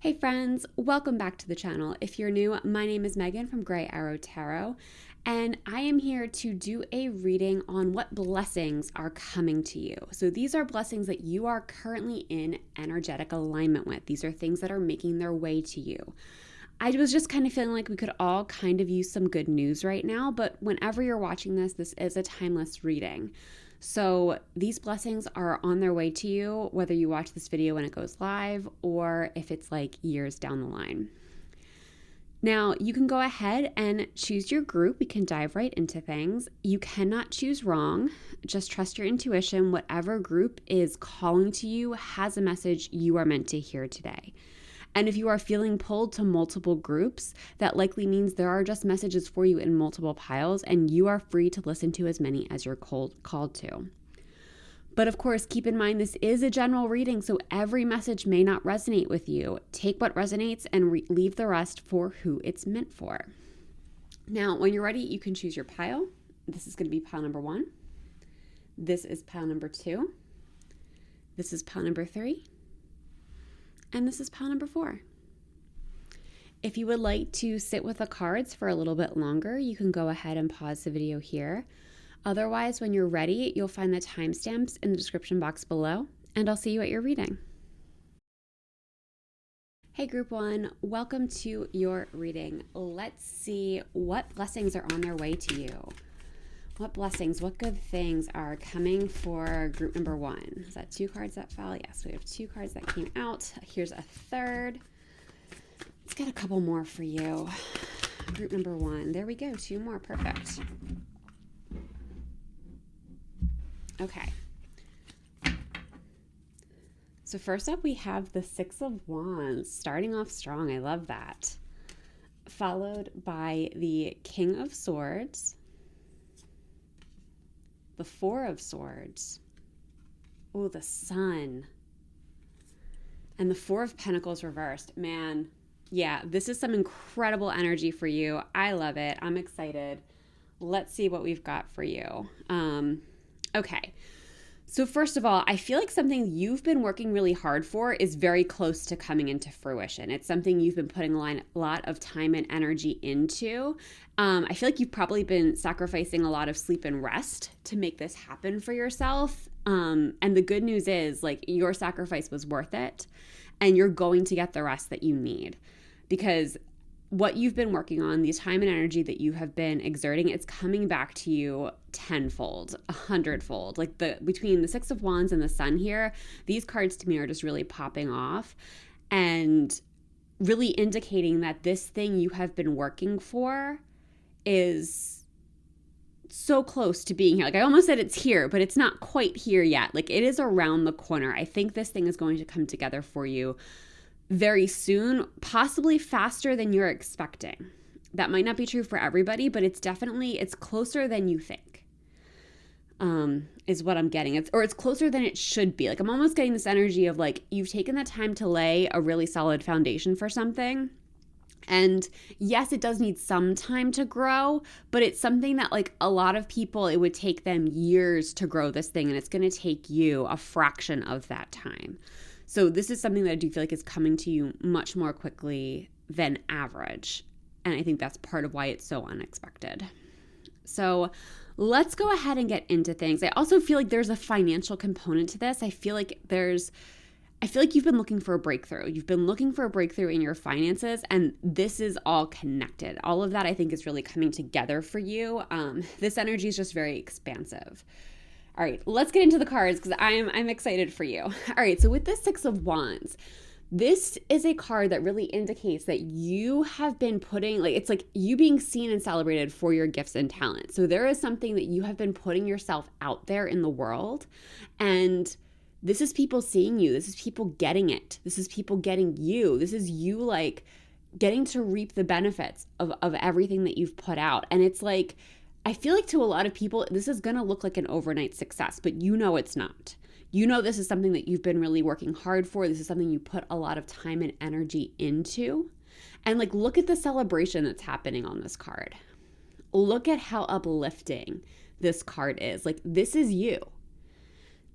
Hey friends, welcome back to the channel. If you're new, my name is Megan from Grey Arrow Tarot, and I am here to do a reading on what blessings are coming to you. So these are blessings that you are currently in energetic alignment with. These are things that are making their way to you. I was just kind of feeling like we could all kind of use some good news right now, but whenever you're watching this, this is a timeless reading. So these blessings are on their way to you, whether you watch this video when it goes live or if it's like years down the line. Now, you can go ahead and choose your group. We can dive right into things. You cannot choose wrong. Just trust your intuition. Whatever group is calling to you has a message you are meant to hear today. And if you are feeling pulled to multiple groups, that likely means there are just messages for you in multiple piles, and you are free to listen to as many as you're called to. But of course, keep in mind this is a general reading, so every message may not resonate with you. Take what resonates and leave the rest for who it's meant for. Now, when you're ready, you can choose your pile. This is going to be pile number 1. This is pile number 2. This is pile number 3. And this is pile number 4. If you would like to sit with the cards for a little bit longer, you can go ahead and pause the video here. Otherwise, when you're ready, you'll find the timestamps in the description box below, and I'll see you at your reading. Hey Group 1, welcome to your reading. Let's see what blessings are on their way to you. What blessings, what good things are coming for group number 1? Is that 2 cards that fell? Yes, we have 2 cards that came out. Here's a third. Let's get a couple more for you. Group number 1. There we go. 2 more. Perfect. Okay. So first up, we have the 6 of Wands. Starting off strong. I love that. Followed by the King of Swords. The 4 of Swords. Oh, the Sun. And the 4 of Pentacles reversed. Man, yeah, this is some incredible energy for you. I love it. I'm excited. Let's see what we've got for you. Okay. So first of all, I feel like something you've been working really hard for is very close to coming into fruition. It's something you've been putting a lot of time and energy into. I feel like you've probably been sacrificing a lot of sleep and rest to make this happen for yourself. And the good news is, like, your sacrifice was worth it, and you're going to get the rest that you need, because what you've been working on, the time and energy that you have been exerting, it's coming back to you tenfold, 100-fold. Like between the 6 of Wands and the Sun here, these cards to me are just really popping off and really indicating that this thing you have been working for is so close to being here. Like, I almost said it's here, but it's not quite here yet. Like, it is around the corner. I think this thing is going to come together for you very soon, possibly faster than you're expecting. That might not be true for everybody, but it's closer than you think, is what I'm getting. It's closer than it should be. Like, I'm almost getting this energy of, like, you've taken the time to lay a really solid foundation for something. And yes, it does need some time to grow, but it's something that, like, a lot of people, it would take them years to grow this thing, and it's going to take you a fraction of that time. So this is something that I do feel like is coming to you much more quickly than average. And I think that's part of why it's so unexpected. So let's go ahead and get into things. I also feel like there's a financial component to this. I feel like you've been looking for a breakthrough. You've been looking for a breakthrough in your finances, and this is all connected. All of that, I think, is really coming together for you. This energy is just very expansive. All right, let's get into the cards because I'm excited for you. All right, so with the 6 of Wands, this is a card that really indicates that you have been putting, like, it's like you being seen and celebrated for your gifts and talents. So there is something that you have been putting yourself out there in the world, and this is people seeing you. This is people getting it. This is people getting you. This is you, like, getting to reap the benefits of everything that you've put out. And it's like, I feel like to a lot of people, this is going to look like an overnight success, but you know it's not. You know this is something that you've been really working hard for. This is something you put a lot of time and energy into. And, like, look at the celebration that's happening on this card. Look at how uplifting this card is. Like, this is you.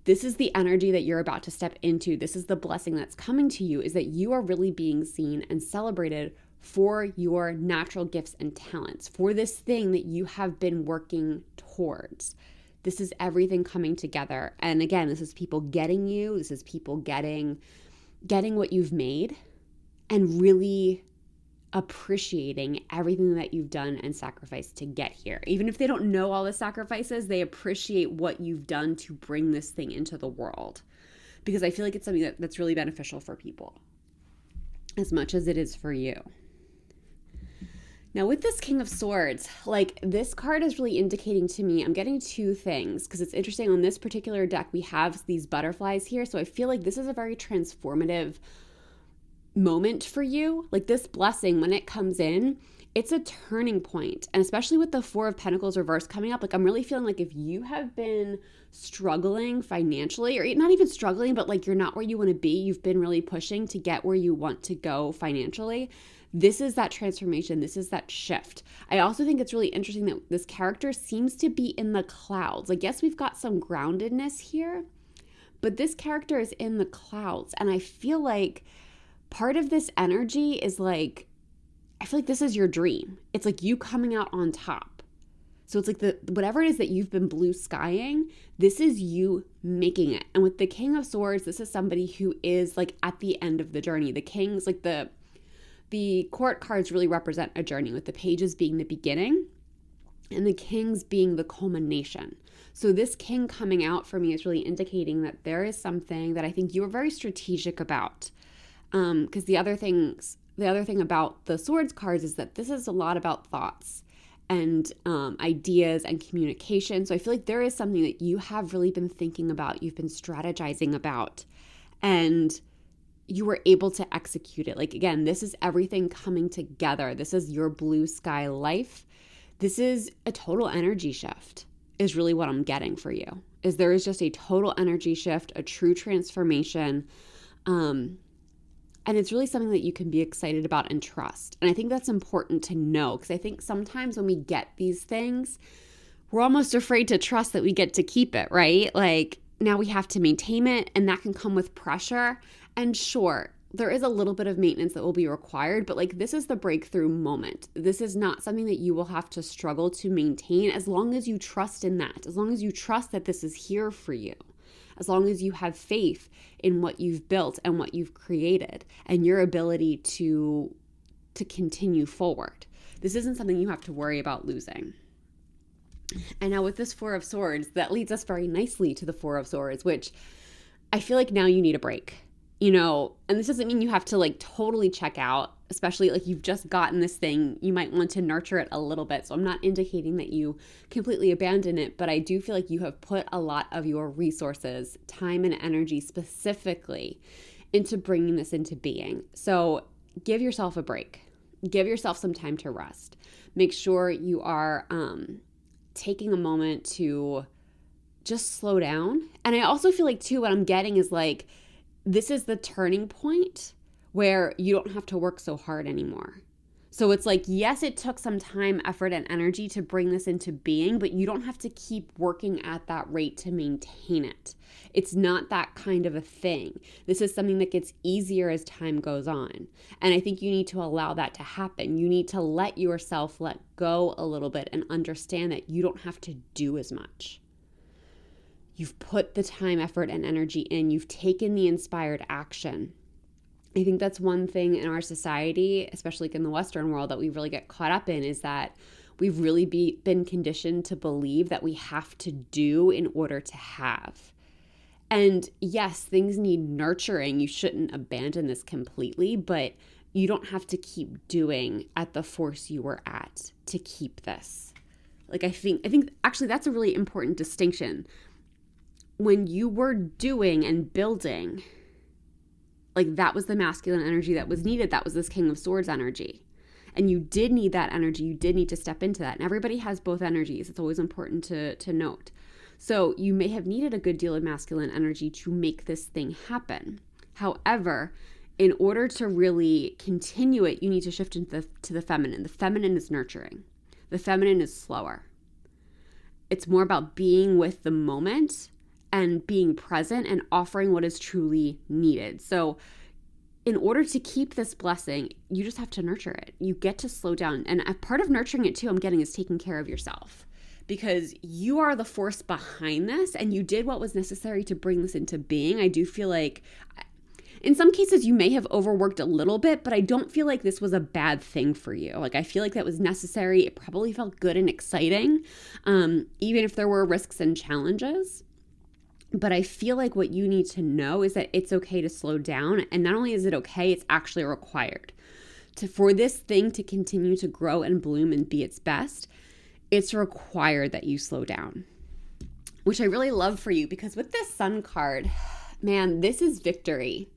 this is the energy that you're about to step into. This is the blessing that's coming to you, is that you are really being seen and celebrated for your natural gifts and talents, for this thing that you have been working towards. This is everything coming together. And again, this is people getting you. This is people getting what you've made and really appreciating everything that you've done and sacrificed to get here. Even if they don't know all the sacrifices, they appreciate what you've done to bring this thing into the world. Because I feel like it's something that's really beneficial for people as much as it is for you. Now with this King of Swords, like this card is really indicating to me, I'm getting two things because it's interesting. On this particular deck, we have these butterflies here. So I feel like this is a very transformative moment for you. Like this blessing, when it comes in, it's a turning point. And especially with the Four of Pentacles reverse coming up, like I'm really feeling like if you have been struggling financially, or not even struggling, but like you're not where you want to be, you've been really pushing to get where you want to go financially, this is that transformation. This is that shift. I also think it's really interesting that this character seems to be in the clouds. Like, yes, we've got some groundedness here, but this character is in the clouds. And I feel like part of this energy is like, I feel like this is your dream. It's like you coming out on top. So it's like whatever it is that you've been blue skying, this is you making it. And with the King of Swords, this is somebody who is like at the end of the journey. The King's like the court cards really represent a journey, with the pages being the beginning and the kings being the culmination. So this king coming out for me is really indicating that there is something that I think you are very strategic about. Because the other thing about the swords cards is that this is a lot about thoughts and ideas and communication. So I feel like there is something that you have really been thinking about, you've been strategizing about, and you were able to execute it. Like, again, this is everything coming together. This is your blue sky life. This is a total energy shift is really what I'm getting for you. Is there is just a total energy shift, a true transformation. And it's really something that you can be excited about and trust. And I think that's important to know, because I think sometimes when we get these things, we're almost afraid to trust that we get to keep it, right? Like, now we have to maintain it, and that can come with pressure. And sure, there is a little bit of maintenance that will be required, but like this is the breakthrough moment. This is not something that you will have to struggle to maintain, as long as you trust in that, as long as you trust that this is here for you, as long as you have faith in what you've built and what you've created and your ability to continue forward. This isn't something you have to worry about losing. And now with this Four of Swords, that leads us very nicely to the Four of Swords, which I feel like now you need a break. You know, and this doesn't mean you have to like totally check out, especially like you've just gotten this thing. You might want to nurture it a little bit. So I'm not indicating that you completely abandon it, but I do feel like you have put a lot of your resources, time and energy specifically into bringing this into being. So give yourself a break. Give yourself some time to rest. Make sure you are taking a moment to just slow down. And I also feel like too, what I'm getting is like, this is the turning point where you don't have to work so hard anymore. So it's like, yes, it took some time, effort, and energy to bring this into being, but you don't have to keep working at that rate to maintain it. It's not that kind of a thing. This is something that gets easier as time goes on. And I think you need to allow that to happen. You need to let yourself let go a little bit and understand that you don't have to do as much. You've put the time, effort, and energy in. You've taken the inspired action. I think that's one thing in our society, especially in the Western world, that we really get caught up in, is that we've really been conditioned to believe that we have to do in order to have. And yes, things need nurturing. You shouldn't abandon this completely, but you don't have to keep doing at the force you were at to keep this. Like, I think actually that's a really important distinction. When you were doing and building, like that was the masculine energy that was needed. That was this King of Swords energy. And you did need that energy. You did need to step into that. And everybody has both energies. It's always important to note. So you may have needed a good deal of masculine energy to make this thing happen. However, in order to really continue it, you need to shift into the feminine. The feminine is nurturing. The feminine is slower. It's more about being with the moment and being present and offering what is truly needed. So in order to keep this blessing, you just have to nurture it. You get to slow down. And a part of nurturing it too, I'm getting, is taking care of yourself, because you are the force behind this and you did what was necessary to bring this into being. I do feel like in some cases you may have overworked a little bit, but I don't feel like this was a bad thing for you. Like, I feel like that was necessary. It probably felt good and exciting, even if there were risks and challenges. But I feel like what you need to know is that it's okay to slow down. And not only is it okay, it's actually required. For this thing to continue to grow and bloom and be its best, it's required that you slow down, which I really love for you, because with this Sun card, man, this is victory.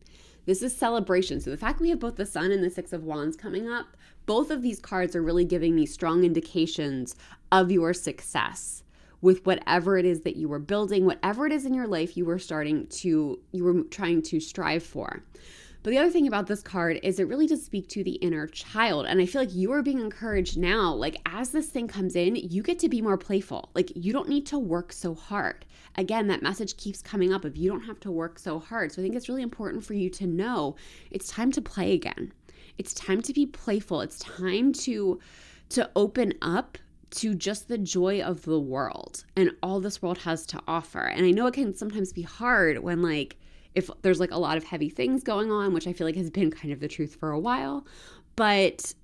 This is celebration. So the fact we have both the Sun and the Six of Wands coming up, both of these cards are really giving me strong indications of your success with whatever it is that you were building, whatever it is in your life you were trying to strive for. But the other thing about this card is it really does speak to the inner child. And I feel like you are being encouraged now, like as this thing comes in, you get to be more playful. Like, you don't need to work so hard. Again, that message keeps coming up of you don't have to work so hard. So I think it's really important for you to know it's time to play again. It's time to be playful. It's time to open up to just the joy of the world and all this world has to offer. And I know it can sometimes be hard when, like, if there's like a lot of heavy things going on, which I feel like has been kind of the truth for a while, but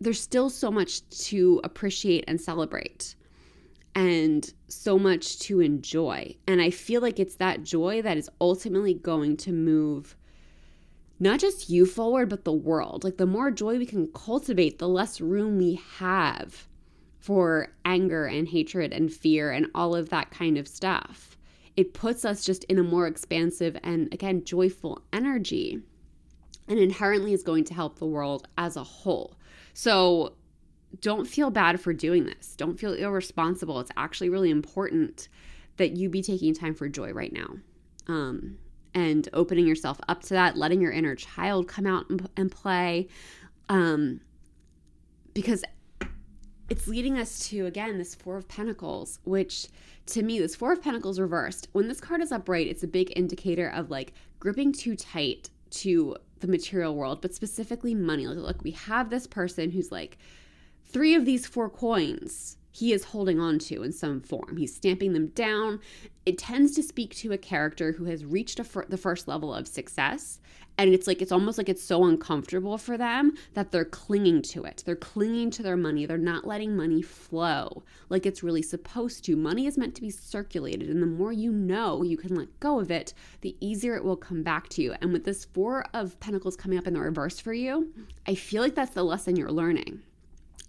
there's still so much to appreciate and celebrate and so much to enjoy. And I feel like it's that joy that is ultimately going to move not just you forward, but the world. Like, the more joy we can cultivate, the less room we have for anger and hatred and fear and all of that kind of stuff. It puts us just in a more expansive and, again, joyful energy, and inherently is going to help the world as a whole. So don't feel bad for doing this. Don't feel irresponsible. It's actually really important that you be taking time for joy right now, and opening yourself up to that, letting your inner child come out and play, because it's leading us to, again, this Four of Pentacles, which to me, this Four of Pentacles reversed, when this card is upright, it's a big indicator of like gripping too tight to the material world, but specifically money. Like, look, we have this person who's like, 3 of these 4 coins he is holding on to in some form. He's stamping them down. It tends to speak to a character who has reached the first level of success. And it's almost like it's so uncomfortable for them that they're clinging to it. They're clinging to their money. They're not letting money flow like it's really supposed to. Money is meant to be circulated. And the more you know you can let go of it, the easier it will come back to you. And with this Four of Pentacles coming up in the reverse for you, I feel like that's the lesson you're learning.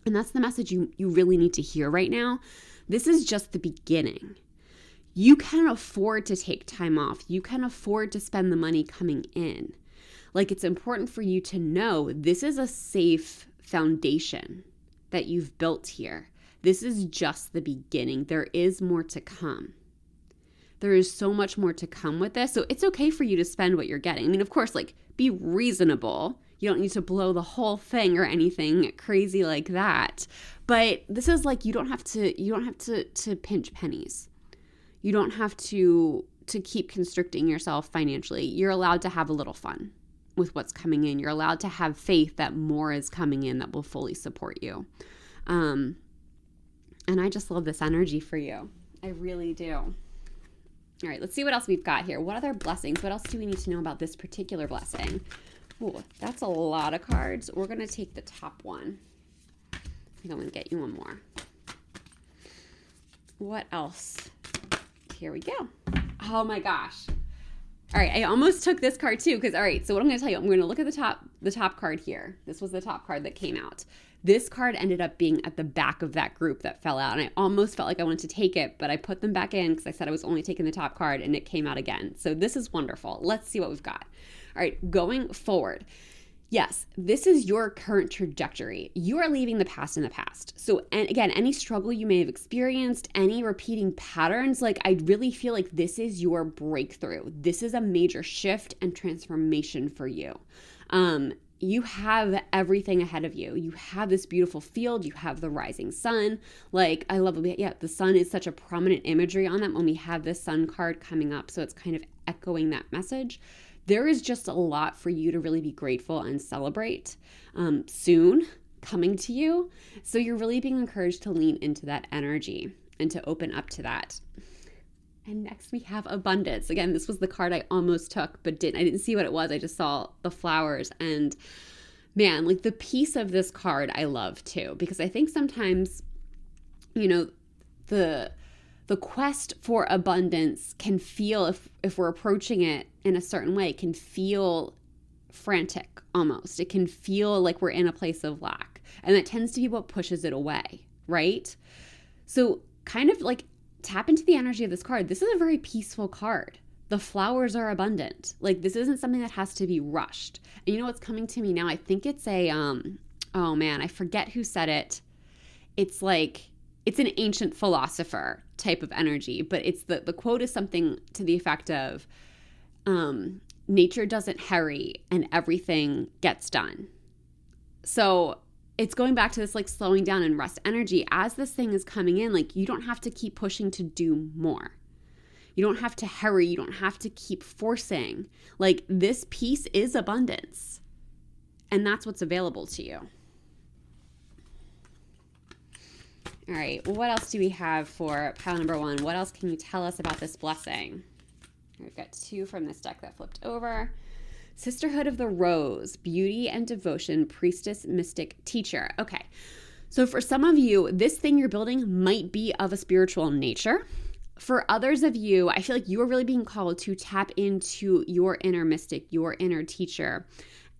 And that's the message you really need to hear right now. This is just the beginning. You can afford to take time off. You can afford to spend the money coming in. Like, it's important for you to know this is a safe foundation that you've built here. This is just the beginning. There is more to come. There is so much more to come with this. So it's okay for you to spend what you're getting. I mean, of course, like, be reasonable. You don't need to blow the whole thing or anything crazy like that. But this is like, you don't have to pinch pennies. You don't have to keep constricting yourself financially. You're allowed to have a little fun with what's coming in. You're allowed to have faith that more is coming in that will fully support you. And I just love this energy for you. I really do. All right, let's see what else we've got here. What other blessings? What else do we need to know about this particular blessing? Oh, that's a lot of cards. We're going to take the top one. I think I'm going to get you one more. What else? Here we go. Oh my gosh. All right, I almost took this card too, because, all right, so what I'm going to tell you, I'm going to look at the top card here. This was the top card that came out. This card ended up being at the back of that group that fell out, and I almost felt like I wanted to take it, but I put them back in because I said I was only taking the top card, and it came out again. So this is wonderful. Let's see what we've got. All right, going forward. Yes, this is your current trajectory. You are leaving the past in the past. So, and again, any struggle you may have experienced, any repeating patterns, like, I really feel like this is your breakthrough. This is a major shift and transformation for you. you have everything ahead of you. You have this beautiful field. You have the rising sun. Like, I love it. Yeah, the sun is such a prominent imagery on that when we have this sun card coming up. So it's kind of echoing that message. There is just a lot for you to really be grateful and celebrate soon coming to you. So you're really being encouraged to lean into that energy and to open up to that. And next we have abundance. Again, this was the card I almost took, but I didn't see what it was. I just saw the flowers. And man, like the piece of this card I love too, because I think sometimes, you know, the quest for abundance can feel, if we're approaching it in a certain way, it can feel frantic almost. It can feel like we're in a place of lack. And that tends to be what pushes it away, right? So kind of like tap into the energy of this card. This is a very peaceful card. The flowers are abundant. Like, this isn't something that has to be rushed. And you know what's coming to me now? I think it's a, oh man, I forget who said it. It's like, it's an ancient philosopher type of energy, but it's the quote is something to the effect of, nature doesn't hurry and everything gets done. So it's going back to this like slowing down and rest energy. As this thing is coming in, like, you don't have to keep pushing to do more. You don't have to hurry. You don't have to keep forcing. Like, this piece is abundance. And that's what's available to you. All right. What else do we have for pile number 1? What else can you tell us about this blessing? We've got 2 from this deck that flipped over. Sisterhood of the Rose, beauty and devotion, priestess, mystic, teacher. Okay, so for some of you, this thing you're building might be of a spiritual nature. For others of you, I feel like you are really being called to tap into your inner mystic, your inner teacher,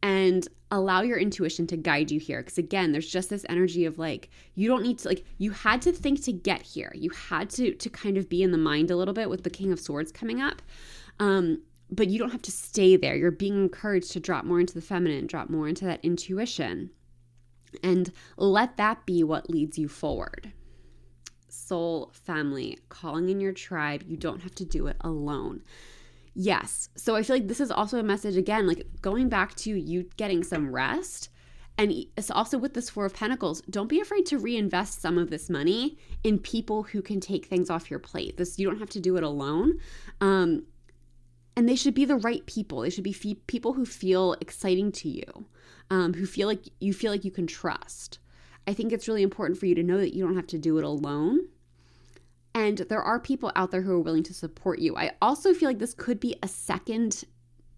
and allow your intuition to guide you here. Because again, there's just this energy of like, you don't need to, like, you had to think to get here. You had to kind of be in the mind a little bit with the King of Swords coming up. But you don't have to stay there. You're being encouraged to drop more into the feminine, drop more into that intuition, and let that be what leads you forward. Soul family, calling in your tribe. You don't have to do it alone. Yes. So I feel like this is also a message, again, like going back to you getting some rest. And it's also with this 4 of Pentacles, don't be afraid to reinvest some of this money in people who can take things off your plate. You don't have to do it alone. And they should be the right people. They should be people who feel exciting to you, who feel like you can trust. I think it's really important for you to know that you don't have to do it alone. And there are people out there who are willing to support you. I also feel like this could be a second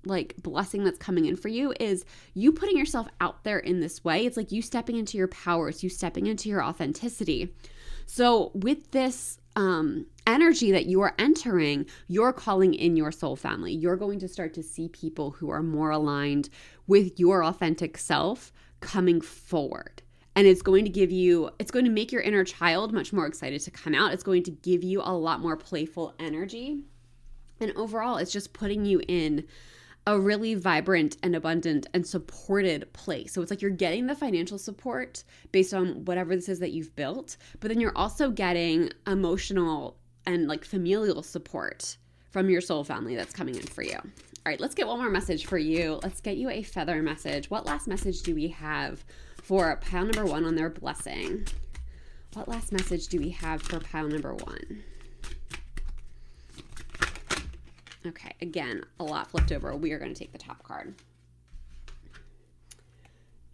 like blessing that's coming in for you, is you putting yourself out there in this way. It's like you stepping into your powers, you stepping into your authenticity. So with this energy that you are entering, you're calling in your soul family. You're going to start to see people who are more aligned with your authentic self coming forward. And it's going to make your inner child much more excited to come out. It's going to give you a lot more playful energy. And overall, it's just putting you in a really vibrant and abundant and supported place. So it's like you're getting the financial support based on whatever this is that you've built, but then you're also getting emotional and like familial support from your soul family that's coming in for you. All right, let's get one more message for you. Let's get you a feather message. What last message do we have for pile number 1 on their blessing? What last message do we have for pile number 1? Okay, again, a lot flipped over. We are going to take the top card.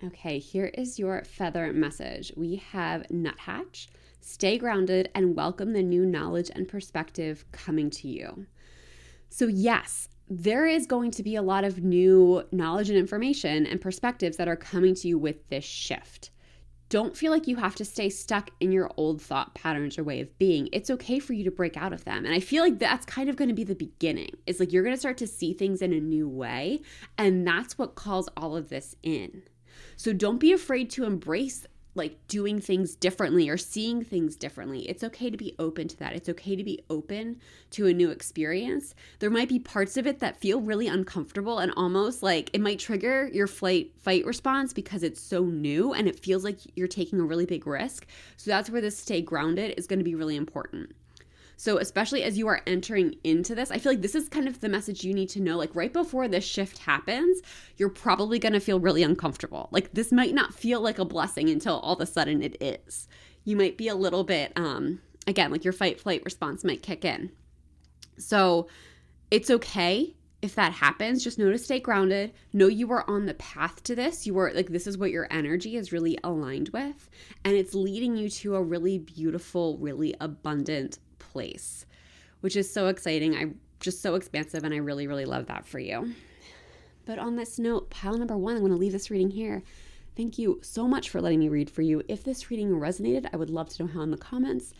Okay, here is your feather message. We have nuthatch, stay grounded, and welcome the new knowledge and perspective coming to you. So yes, there is going to be a lot of new knowledge and information and perspectives that are coming to you with this shift. Don't feel like you have to stay stuck in your old thought patterns or way of being. It's okay for you to break out of them. And I feel like that's kind of going to be the beginning. It's like you're going to start to see things in a new way. And that's what calls all of this in. So don't be afraid to embrace like doing things differently or seeing things differently. It's okay to be open to that. It's okay to be open to a new experience. There might be parts of it that feel really uncomfortable and almost like it might trigger your fight response because it's so new and it feels like you're taking a really big risk. So that's where this stay grounded is going to be really important. So especially as you are entering into this, I feel like this is kind of the message you need to know. Like right before this shift happens, you're probably going to feel really uncomfortable. Like this might not feel like a blessing until all of a sudden it is. You might be a little bit, again, like your fight flight response might kick in. So it's okay if that happens. Just know to stay grounded. Know you are on the path to this. You are like, this is what your energy is really aligned with. And it's leading you to a really beautiful, really abundant place, which is so exciting. I'm just so expansive, and I really, really love that for you. But on this note, pile number 1, I'm going to leave this reading here. Thank you so much for letting me read for you. If this reading resonated, I would love to know how in the comments.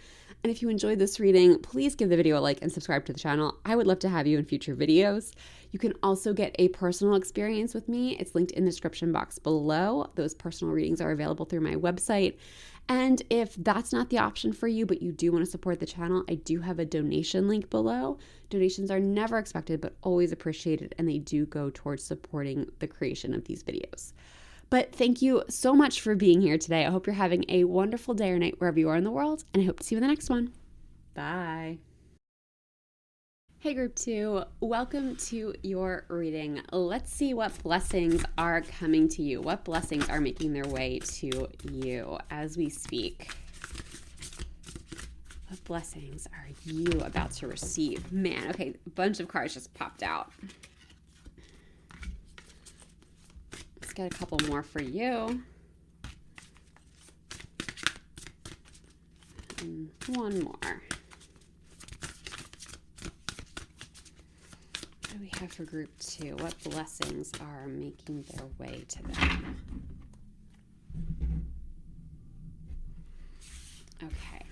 And if you enjoyed this reading, please give the video a like and subscribe to the channel. I would love to have you in future videos. You can also get a personal experience with me. It's linked in the description box below. Those personal readings are available through my website. And if that's not the option for you, but you do want to support the channel, I do have a donation link below. Donations are never expected, but always appreciated, and they do go towards supporting the creation of these videos. But thank you so much for being here today. I hope you're having a wonderful day or night wherever you are in the world, and I hope to see you in the next one. Bye. Hey Group 2, welcome to your reading. Let's see what blessings are coming to you. What blessings are making their way to you as we speak? What blessings are you about to receive? Man, okay, a bunch of cards just popped out. Let's get a couple more for you. And one more. What do we have for Group 2? What blessings are making their way to them? Okay.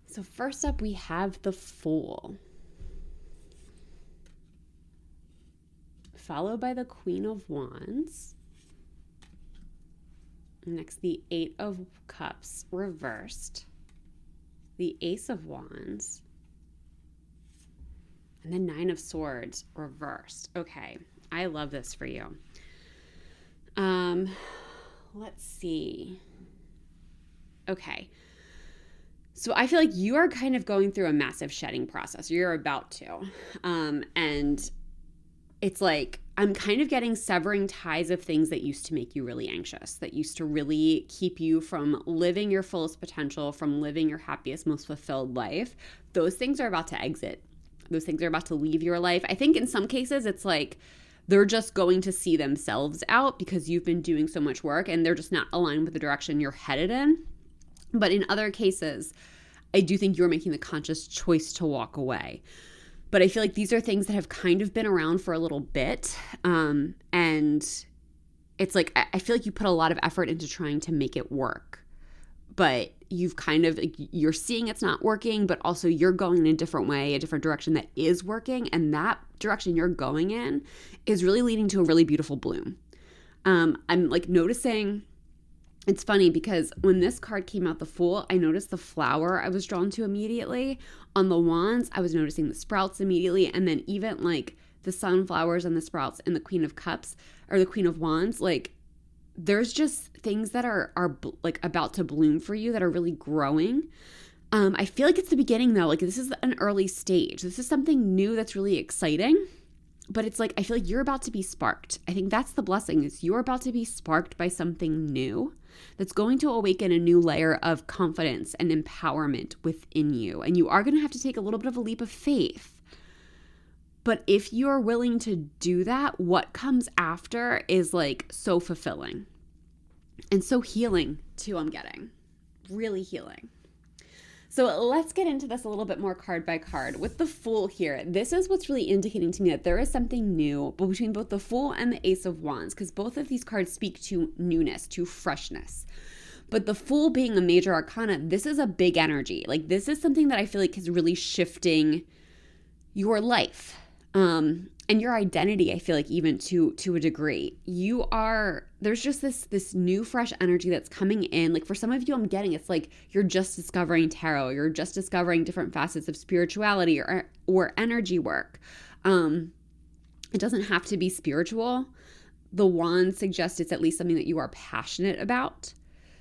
So first up, we have the Fool, followed by the Queen of Wands. Next, the 8 of Cups reversed, the Ace of Wands, and the 9 of Swords reversed. Okay, I love this for you. Let's see. Okay. So I feel like you are kind of going through a massive shedding process. You're about to. And it's like, I'm kind of getting severing ties of things that used to make you really anxious, that used to really keep you from living your fullest potential, from living your happiest, most fulfilled life. Those things are about to exit. Those things are about to leave your life. I think in some cases it's like they're just going to see themselves out because you've been doing so much work and they're just not aligned with the direction you're headed in. But in other cases, I do think you're making the conscious choice to walk away. But I feel like these are things that have kind of been around for a little bit. And it's like, I feel like you put a lot of effort into trying to make it work. But you've kind of, you're seeing it's not working, but also you're going in a different way, a different direction that is working. And that direction you're going in is really leading to a really beautiful bloom. I'm like noticing, it's funny because when this card came out, the Fool, I noticed the flower I was drawn to immediately. On the Wands, I was noticing the sprouts immediately. And then even like the sunflowers and the sprouts and the Queen of Cups or the Queen of Wands, like there's just things that are like about to bloom for you that are really growing. I feel like it's the beginning though. Like this is an early stage. This is something new that's really exciting. But it's like, I feel like you're about to be sparked. I think that's the blessing, is you're about to be sparked by something new that's going to awaken a new layer of confidence and empowerment within you. And you are going to have to take a little bit of a leap of faith. But if you're willing to do that, what comes after is like so fulfilling and so healing too, I'm getting. Really healing. So let's get into this a little bit more card by card. With the Fool here, this is what's really indicating to me that there is something new between both the Fool and the Ace of Wands, because both of these cards speak to newness, to freshness. But the Fool being a major arcana, this is a big energy. Like this is something that I feel like is really shifting your life. And your identity, I feel like even to a degree. There's just this new fresh energy that's coming in. Like for some of you, I'm getting, it's like you're just discovering tarot. You're just discovering different facets of spirituality or energy work. It doesn't have to be spiritual. The Wand suggests it's at least something that you are passionate about.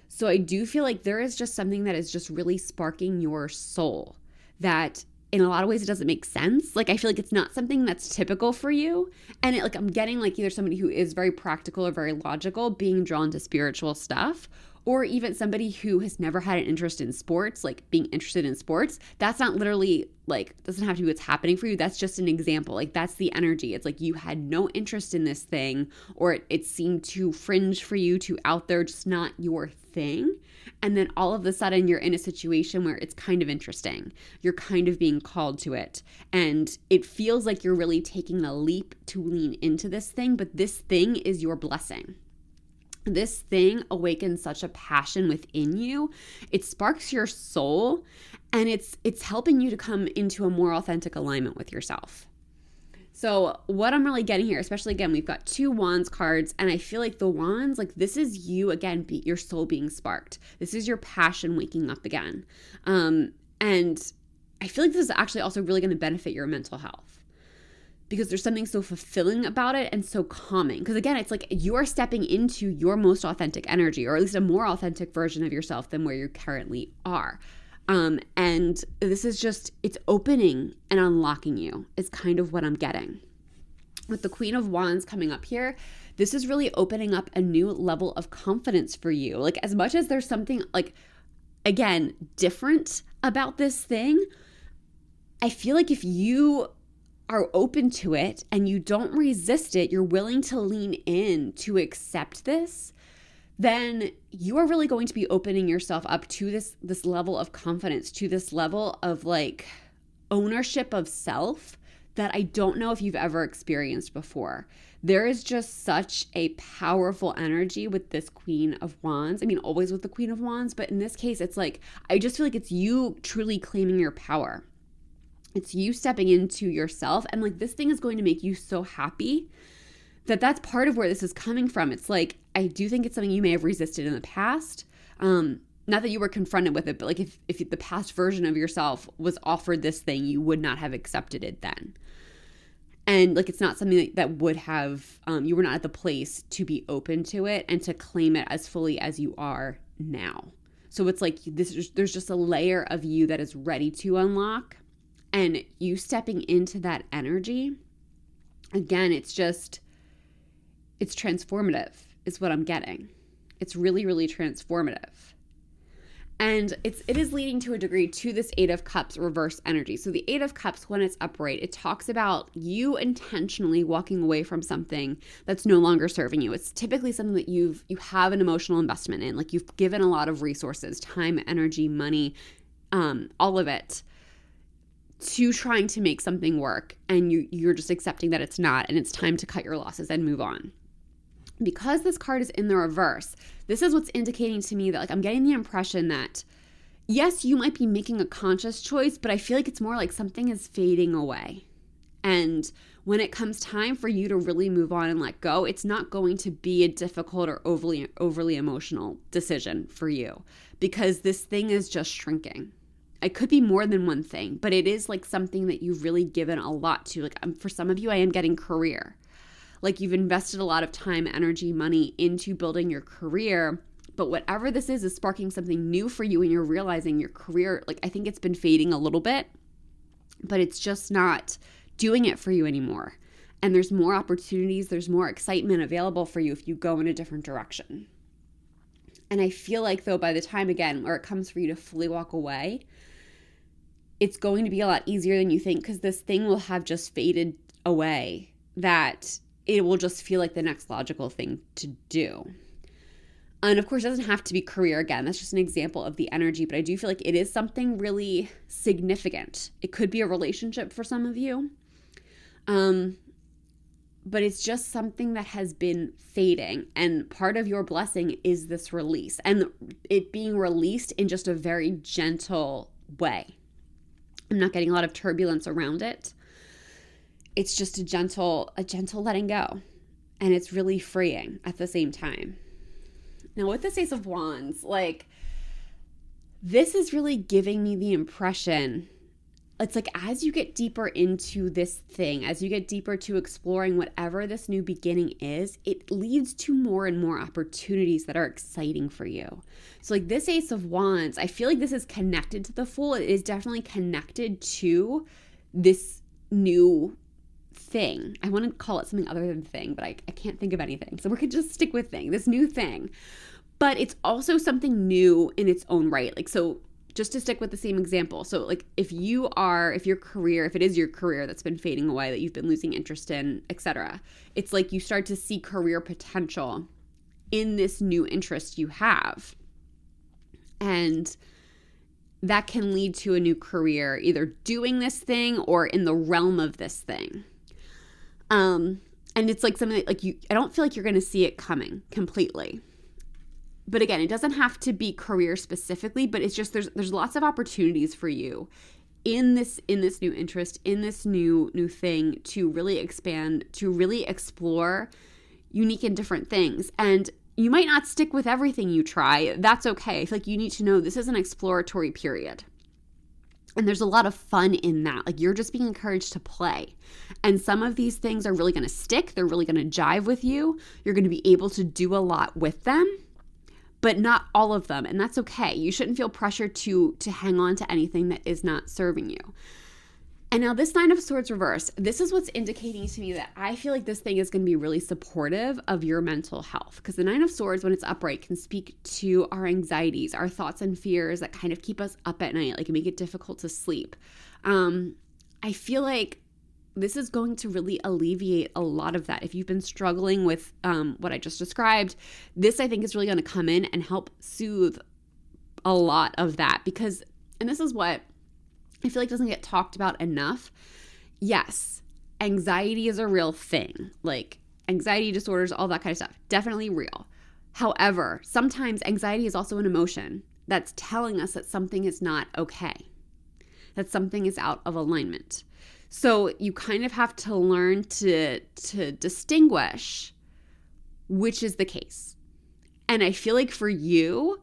So I do feel like there is just something that is just really sparking your soul that in a lot of ways it doesn't make sense. Like I feel like it's not something that's typical for you. And I'm getting like either somebody who is very practical or very logical being drawn to spiritual stuff, or even somebody who has never had an interest in sports, like being interested in sports. That's not literally like, doesn't have to be what's happening for you. That's just an example. Like that's the energy. It's like you had no interest in this thing, or it seemed too fringe for you, too out there, just not your thing. And then all of a sudden you're in a situation where it's kind of interesting. You're kind of being called to it. And it feels like you're really taking a leap to lean into this thing, but this thing is your blessing. This thing awakens such a passion within you. It sparks your soul, and it's helping you to come into a more authentic alignment with yourself. So what I'm really getting here, especially again, we've got 2 wands cards, and I feel like the wands, like this is you again, your soul being sparked. This is your passion waking up again. And I feel like this is actually also really going to benefit your mental health, because there's something so fulfilling about it and so calming. Because again, it's like you're stepping into your most authentic energy, or at least a more authentic version of yourself than where you currently are. And this is just, it's opening and unlocking you is kind of what I'm getting. With the Queen of Wands coming up here, this is really opening up a new level of confidence for you. Like as much as there's something like, again, different about this thing, I feel like if you are open to it and you don't resist it, you're willing to lean in to accept this, then you are really going to be opening yourself up to this level of confidence, to this level of like ownership of self that I don't know if you've ever experienced before. There is just such a powerful energy with this Queen of Wands. I mean, always with the Queen of Wands, but in this case, it's like, I just feel like it's you truly claiming your power. It's you stepping into yourself, and like this thing is going to make you so happy that that's part of where this is coming from. It's like, I do think it's something you may have resisted in the past. Not that you were confronted with it, but like if the past version of yourself was offered this thing, you would not have accepted it then. And like, it's not something that would have, you were not at the place to be open to it and to claim it as fully as you are now. So it's like there's just a layer of you that is ready to unlock, and you stepping into that energy, again, it's transformative is what I'm getting. It's really, really transformative. And it is leading to a degree to this 8 of Cups reverse energy. So the 8 of Cups, when it's upright, it talks about you intentionally walking away from something that's no longer serving you. It's typically something that you have an emotional investment in. Like you've given a lot of resources, time, energy, money, all of it, to trying to make something work, and you're just accepting that it's not, and it's time to cut your losses and move on. Because this card is in the reverse, this is what's indicating to me that like I'm getting the impression that yes, you might be making a conscious choice, but I feel like it's more like something is fading away. And when it comes time for you to really move on and let go, it's not going to be a difficult or overly emotional decision for you, because this thing is just shrinking. It could be more than one thing, but it is like something that you've really given a lot to. Like for some of you, I am getting career. Like you've invested a lot of time, energy, money into building your career, but whatever this is sparking something new for you, and you're realizing your career, like I think it's been fading a little bit, but it's just not doing it for you anymore. And there's more opportunities, there's more excitement available for you if you go in a different direction. And I feel like though, by the time again, where it comes for you to fully walk away, it's going to be a lot easier than you think, because this thing will have just faded away, that it will just feel like the next logical thing to do. And of course, it doesn't have to be career again. That's just an example of the energy, but I do feel like it is something really significant. It could be a relationship for some of you. But it's just something that has been fading. And part of your blessing is this release, and it being released in just a very gentle way. I'm not getting a lot of turbulence around it. It's just a gentle letting go. And it's really freeing at the same time. Now with this Ace of Wands, like this is really giving me the impression it's like as you get deeper into this thing, as you get deeper to exploring whatever this new beginning is, it leads to more and more opportunities that are exciting for you. So like this Ace of Wands, I feel like this is connected to the Fool. It is definitely connected to this new thing. I want to call it something other than thing, but I can't think of anything. So we could just stick with thing, this new thing. But it's also something new in its own right. Like, so just to stick with the same example. So like if it is your career that's been fading away, that you've been losing interest in, etc., it's like you start to see career potential in this new interest you have. And that can lead to a new career, either doing this thing or in the realm of this thing. And it's like something that I don't feel like you're going to see it coming completely. But again, it doesn't have to be career specifically, but it's just there's lots of opportunities for you in this new interest, in this new thing to really expand, to really explore unique and different things. And you might not stick with everything you try. That's okay. I feel like you need to know this is an exploratory period. And there's a lot of fun in that. Like you're just being encouraged to play. And some of these things are really going to stick. They're really going to jive with you. You're going to be able to do a lot with them, but not all of them. And that's okay. You shouldn't feel pressured to hang on to anything that is not serving you. And now this Nine of Swords reverse, this is what's indicating to me that I feel like this thing is going to be really supportive of your mental health. Because the Nine of Swords, when it's upright, can speak to our anxieties, our thoughts and fears that kind of keep us up at night, like make it difficult to sleep. I feel like this is going to really alleviate a lot of that. If you've been struggling with what I just described, this I think is really going to come in and help soothe a lot of that. Because, and this is what I feel like doesn't get talked about enough. Yes, anxiety is a real thing. Like anxiety disorders, all that kind of stuff, definitely real. However, sometimes anxiety is also an emotion that's telling us that something is not okay, that something is out of alignment. So you kind of have to learn to distinguish which is the case. And I feel like for you,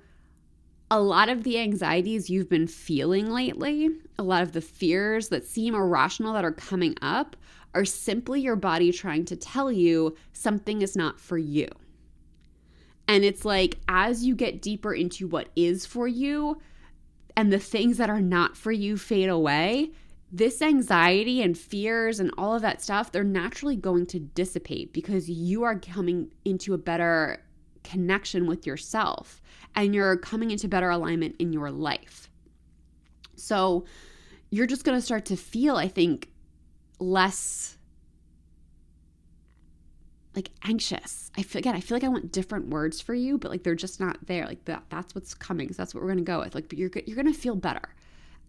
a lot of the anxieties you've been feeling lately, a lot of the fears that seem irrational that are coming up are simply your body trying to tell you something is not for you. And it's like as you get deeper into what is for you and the things that are not for you fade away, this anxiety and fears and all of that stuff, they're naturally going to dissipate because you are coming into a better connection with yourself and you're coming into better alignment in your life. So you're just going to start to feel, I think, less like anxious. I feel like I want different words for you, but like they're just not there. Like that's what's coming. So that's what we're going to go with. Like, but you're going to feel better.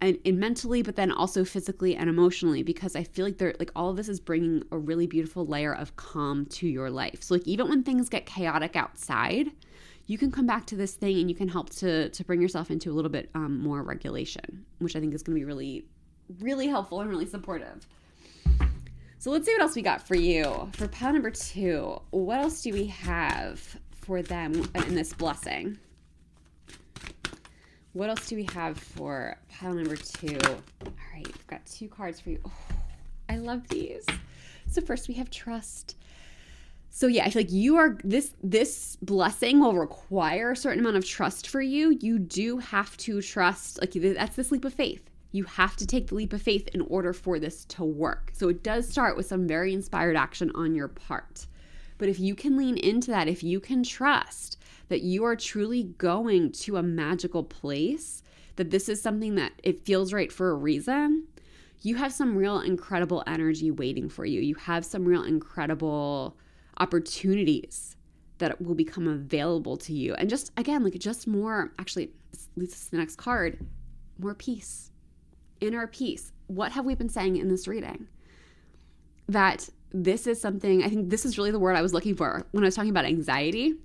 And mentally, but then also physically and emotionally, because I feel like all of this is bringing a really beautiful layer of calm to your life. So like even when things get chaotic outside, you can come back to this thing and you can help to bring yourself into a little bit more regulation, which I think is going to be really, really helpful and really supportive. So let's see what else we got for you. For pile number 2, what else do we have for them in this blessing? What else do we have for pile number 2? All right, we've got 2 cards for you. Oh, I love these. So first we have trust. So yeah, I feel like this blessing will require a certain amount of trust for you. You do have to trust, like that's this leap of faith. You have to take the leap of faith in order for this to work. So it does start with some very inspired action on your part. But if you can lean into that, if you can trust that you are truly going to a magical place, that this is something that it feels right for a reason, you have some real incredible energy waiting for you. You have some real incredible opportunities that will become available to you. And just, again, like just more, actually, this leads us to the next card, more peace, inner peace. What have we been saying in this reading? That this is something, I think this is really the word I was looking for when I was talking about anxiety.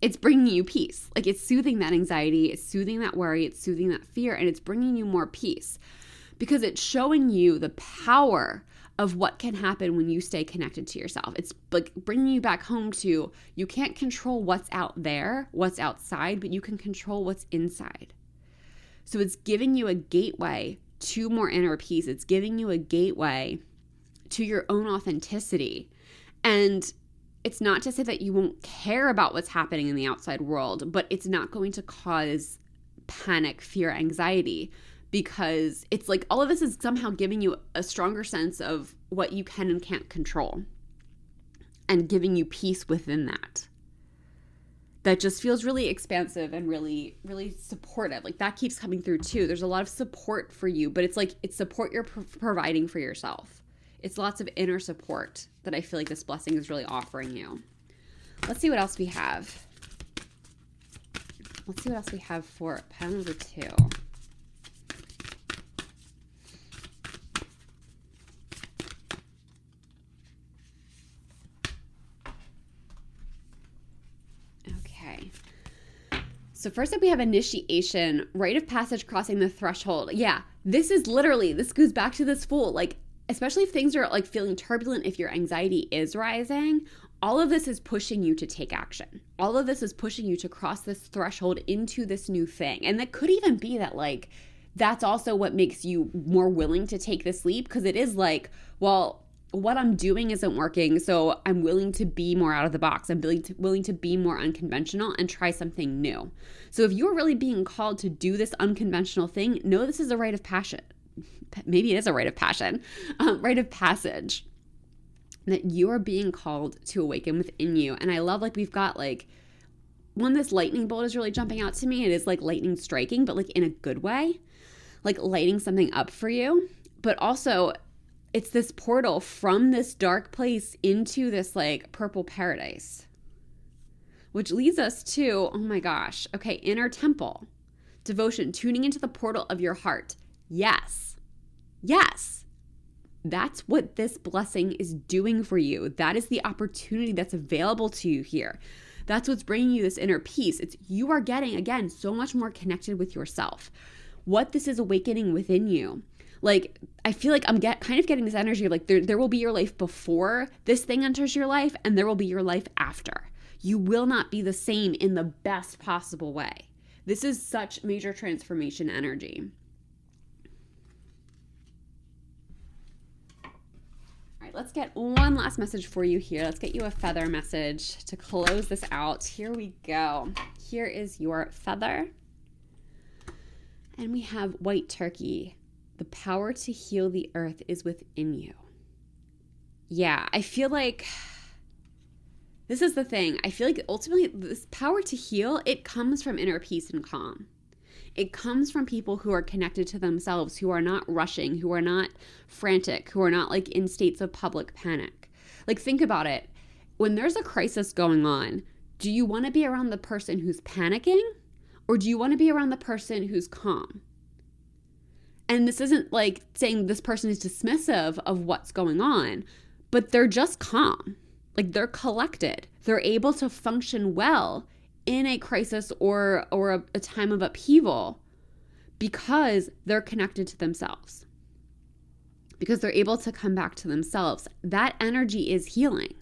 It's bringing you peace. Like it's soothing that anxiety, it's soothing that worry, it's soothing that fear, and it's bringing you more peace because it's showing you the power of what can happen when you stay connected to yourself. It's like bringing you back home to you can't control what's out there, what's outside, but you can control what's inside. So it's giving you a gateway to more inner peace. It's giving you a gateway to your own authenticity. And it's not to say that you won't care about what's happening in the outside world, but it's not going to cause panic, fear, anxiety, because it's like all of this is somehow giving you a stronger sense of what you can and can't control and giving you peace within that. That just feels really expansive and really, really supportive. Like that keeps coming through too. There's a lot of support for you, but it's like it's support you're providing for yourself. It's lots of inner support that I feel like this blessing is really offering you. Let's see what else we have. Let's see what else we have for pile number 2. Okay. So first up we have initiation, rite of passage, crossing the threshold. Yeah, this goes back to this Fool. Like, especially if things are like feeling turbulent, if your anxiety is rising, all of this is pushing you to take action. All of this is pushing you to cross this threshold into this new thing. And that could even be that like, that's also what makes you more willing to take this leap, because it is like, well, what I'm doing isn't working, so I'm willing to be more out of the box. I'm willing to be more unconventional and try something new. So if you're really being called to do this unconventional thing, know this is a rite of passion. Maybe it is a rite of passion, rite of passage, that you are being called to awaken within you. And I love, like, we've got like, this lightning bolt is really jumping out to me. It is like lightning striking, but like in a good way, like lighting something up for you. But also it's this portal from this dark place into this like purple paradise, which leads us to, oh my gosh, okay, inner temple, devotion, tuning into the portal of your heart. Yes. That's what this blessing is doing for you. That is the opportunity that's available to you here. That's what's bringing you this inner peace. You are getting, again, so much more connected with yourself. What this is awakening within you. Like, I feel like I'm kind of getting this energy of like, there will be your life before this thing enters your life, and there will be your life after. You will not be the same in the best possible way. This is such major transformation energy. Let's get one last message for you here. Let's get you a feather message to close this out. Here we go. Here is your feather. And we have white turkey. The power to heal the earth is within you. Yeah, I feel like this is the thing. I feel like ultimately this power to heal, it comes from inner peace and calm. It comes from people who are connected to themselves, who are not rushing, who are not frantic, who are not like in states of public panic. Like, think about it. When there's a crisis going on, do you want to be around the person who's panicking, or do you want to be around the person who's calm? And this isn't like saying this person is dismissive of what's going on, but they're just calm. Like, they're collected. They're able to function well in a crisis or a time of upheaval because they're connected to themselves, because they're able to come back to themselves. That energy is healing.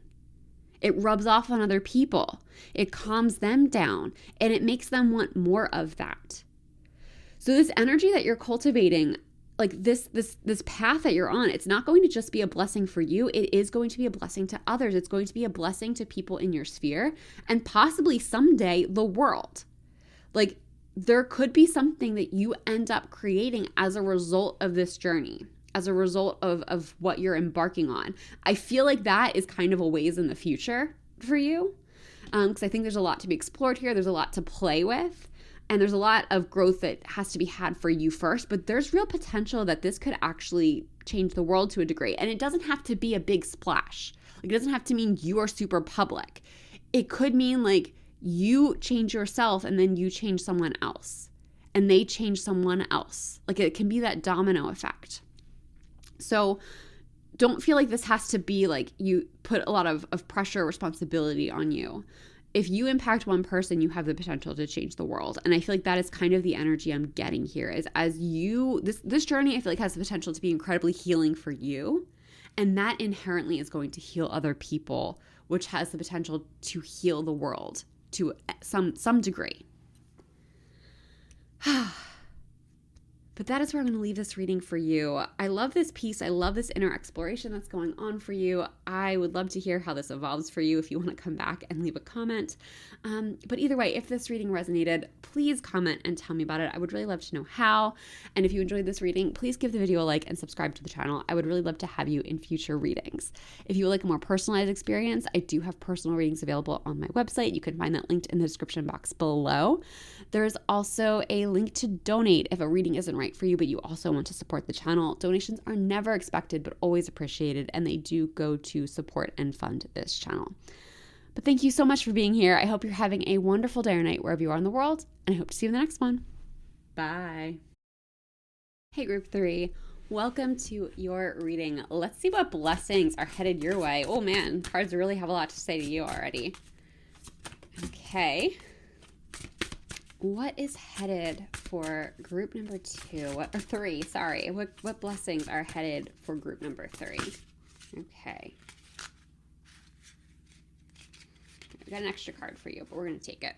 It rubs off on other people. It calms them down, and it makes them want more of that. So this energy that you're cultivating, like this path that you're on, it's not going to just be a blessing for you. It is going to be a blessing to others. It's going to be a blessing to people in your sphere, and possibly someday the world. Like, there could be something that you end up creating as a result of this journey, as a result of what you're embarking on. I feel like that is kind of a ways in the future for you, because I think there's a lot to be explored here. There's a lot to play with. And there's a lot of growth that has to be had for you first, but there's real potential that this could actually change the world to a degree. And it doesn't have to be a big splash. Like, it doesn't have to mean you are super public. It could mean like you change yourself and then you change someone else and they change someone else. Like, it can be that domino effect. So don't feel like this has to be like you put a lot of pressure or responsibility on you. If you impact one person, you have the potential to change the world. And I feel like that is kind of the energy I'm getting here, is as you, this journey, I feel like has the potential to be incredibly healing for you. And that inherently is going to heal other people, which has the potential to heal the world to some degree. But that is where I'm going to leave this reading for you. I love this piece. I love this inner exploration that's going on for you. I would love to hear how this evolves for you if you want to come back and leave a comment. But either way, if this reading resonated, please comment and tell me about it. I would really love to know how. And if you enjoyed this reading, please give the video a like and subscribe to the channel. I would really love to have you in future readings. If you would like a more personalized experience, I do have personal readings available on my website. You can find that linked in the description box below. There's also a link to donate if a reading isn't right for you, but you also want to support the channel. Donations are never expected, but always appreciated, and they do go to support and fund this channel. But thank you so much for being here. I hope you're having a wonderful day or night wherever you are in the world, and I hope to see you in the next one. Bye. Hey, group 3. Welcome to your reading. Let's see what blessings are headed your way. Oh man, cards really have a lot to say to you already. Okay. What is headed for group number 2? Or 3, sorry. What blessings are headed for group number 3? Okay. I got an extra card for you, but we're going to take it.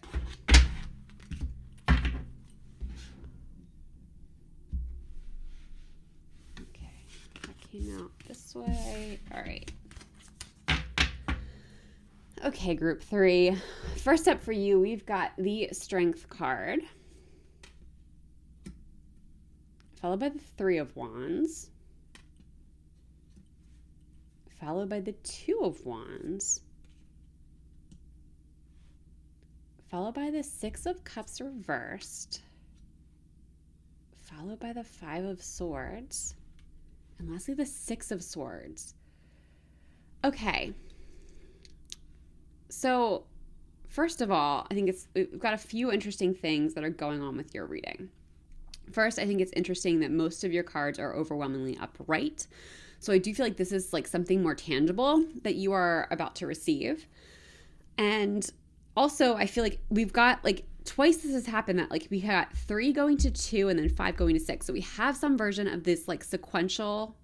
Okay. That came out this way. All right. Okay, group 3. First up for you, we've got the Strength card, followed by the 3 of Wands, followed by the 2 of Wands, followed by the 6 of Cups reversed, followed by the 5 of Swords, and lastly the 6 of Swords. Okay. So, first of all, I think we've got a few interesting things that are going on with your reading. First, I think it's interesting that most of your cards are overwhelmingly upright. So I do feel like this is like something more tangible that you are about to receive. And also, I feel like we've got like twice this has happened that like we got 3 going to 2 and then 5 going to 6. So we have some version of this like sequential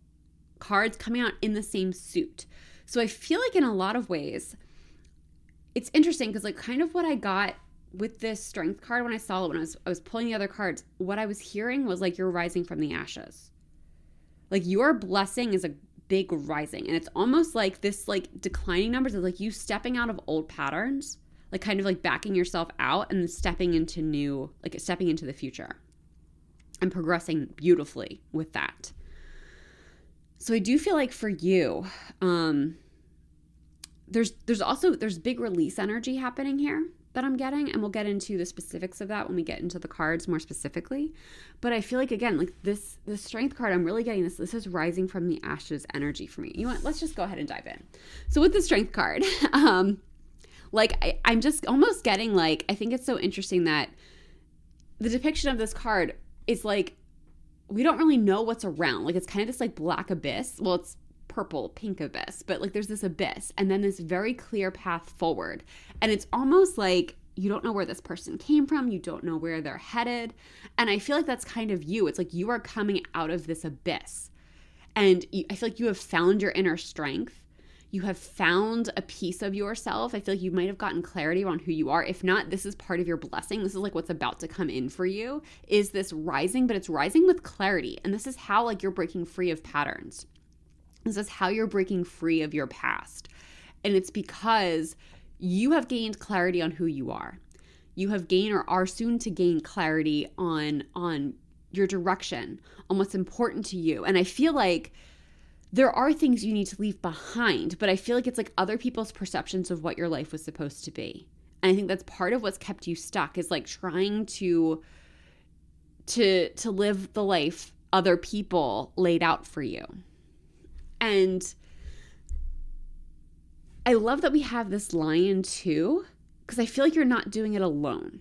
cards coming out in the same suit. So I feel like in a lot of ways, it's interesting because like kind of what I got with this Strength card when I saw it, when I was pulling the other cards, what I was hearing was like you're rising from the ashes. Like your blessing is a big rising, and it's almost like this like declining numbers is like you stepping out of old patterns, like kind of like backing yourself out and then stepping into the future and progressing beautifully with that. So I do feel like for you, there's big release energy happening here that I'm getting, and we'll get into the specifics of that when we get into the cards more specifically. But I feel like, again, like this Strength card, I'm really getting this is rising from the ashes energy for me. You know what? Let's just go ahead and dive in. So with the Strength card, I'm just almost getting like, I think it's so interesting that the depiction of this card is like, we don't really know what's around. Like it's kind of this like black abyss. Well, it's purple, pink abyss, but like there's this abyss and then this very clear path forward. And it's almost like you don't know where this person came from. You don't know where they're headed. And I feel like that's kind of you. It's like you are coming out of this abyss. And I feel like you have found your inner strength. You have found a piece of yourself. I feel like you might have gotten clarity around who you are. If not, this is part of your blessing. This is like what's about to come in for you is this rising, but it's rising with clarity. And this is how like you're breaking free of patterns. This is how you're breaking free of your past. And it's because you have gained clarity on who you are. You have gained or are soon to gain clarity on your direction, on what's important to you. And I feel like there are things you need to leave behind, but I feel like it's like other people's perceptions of what your life was supposed to be. And I think that's part of what's kept you stuck is like trying to live the life other people laid out for you. And I love that we have this lion too, because I feel like you're not doing it alone.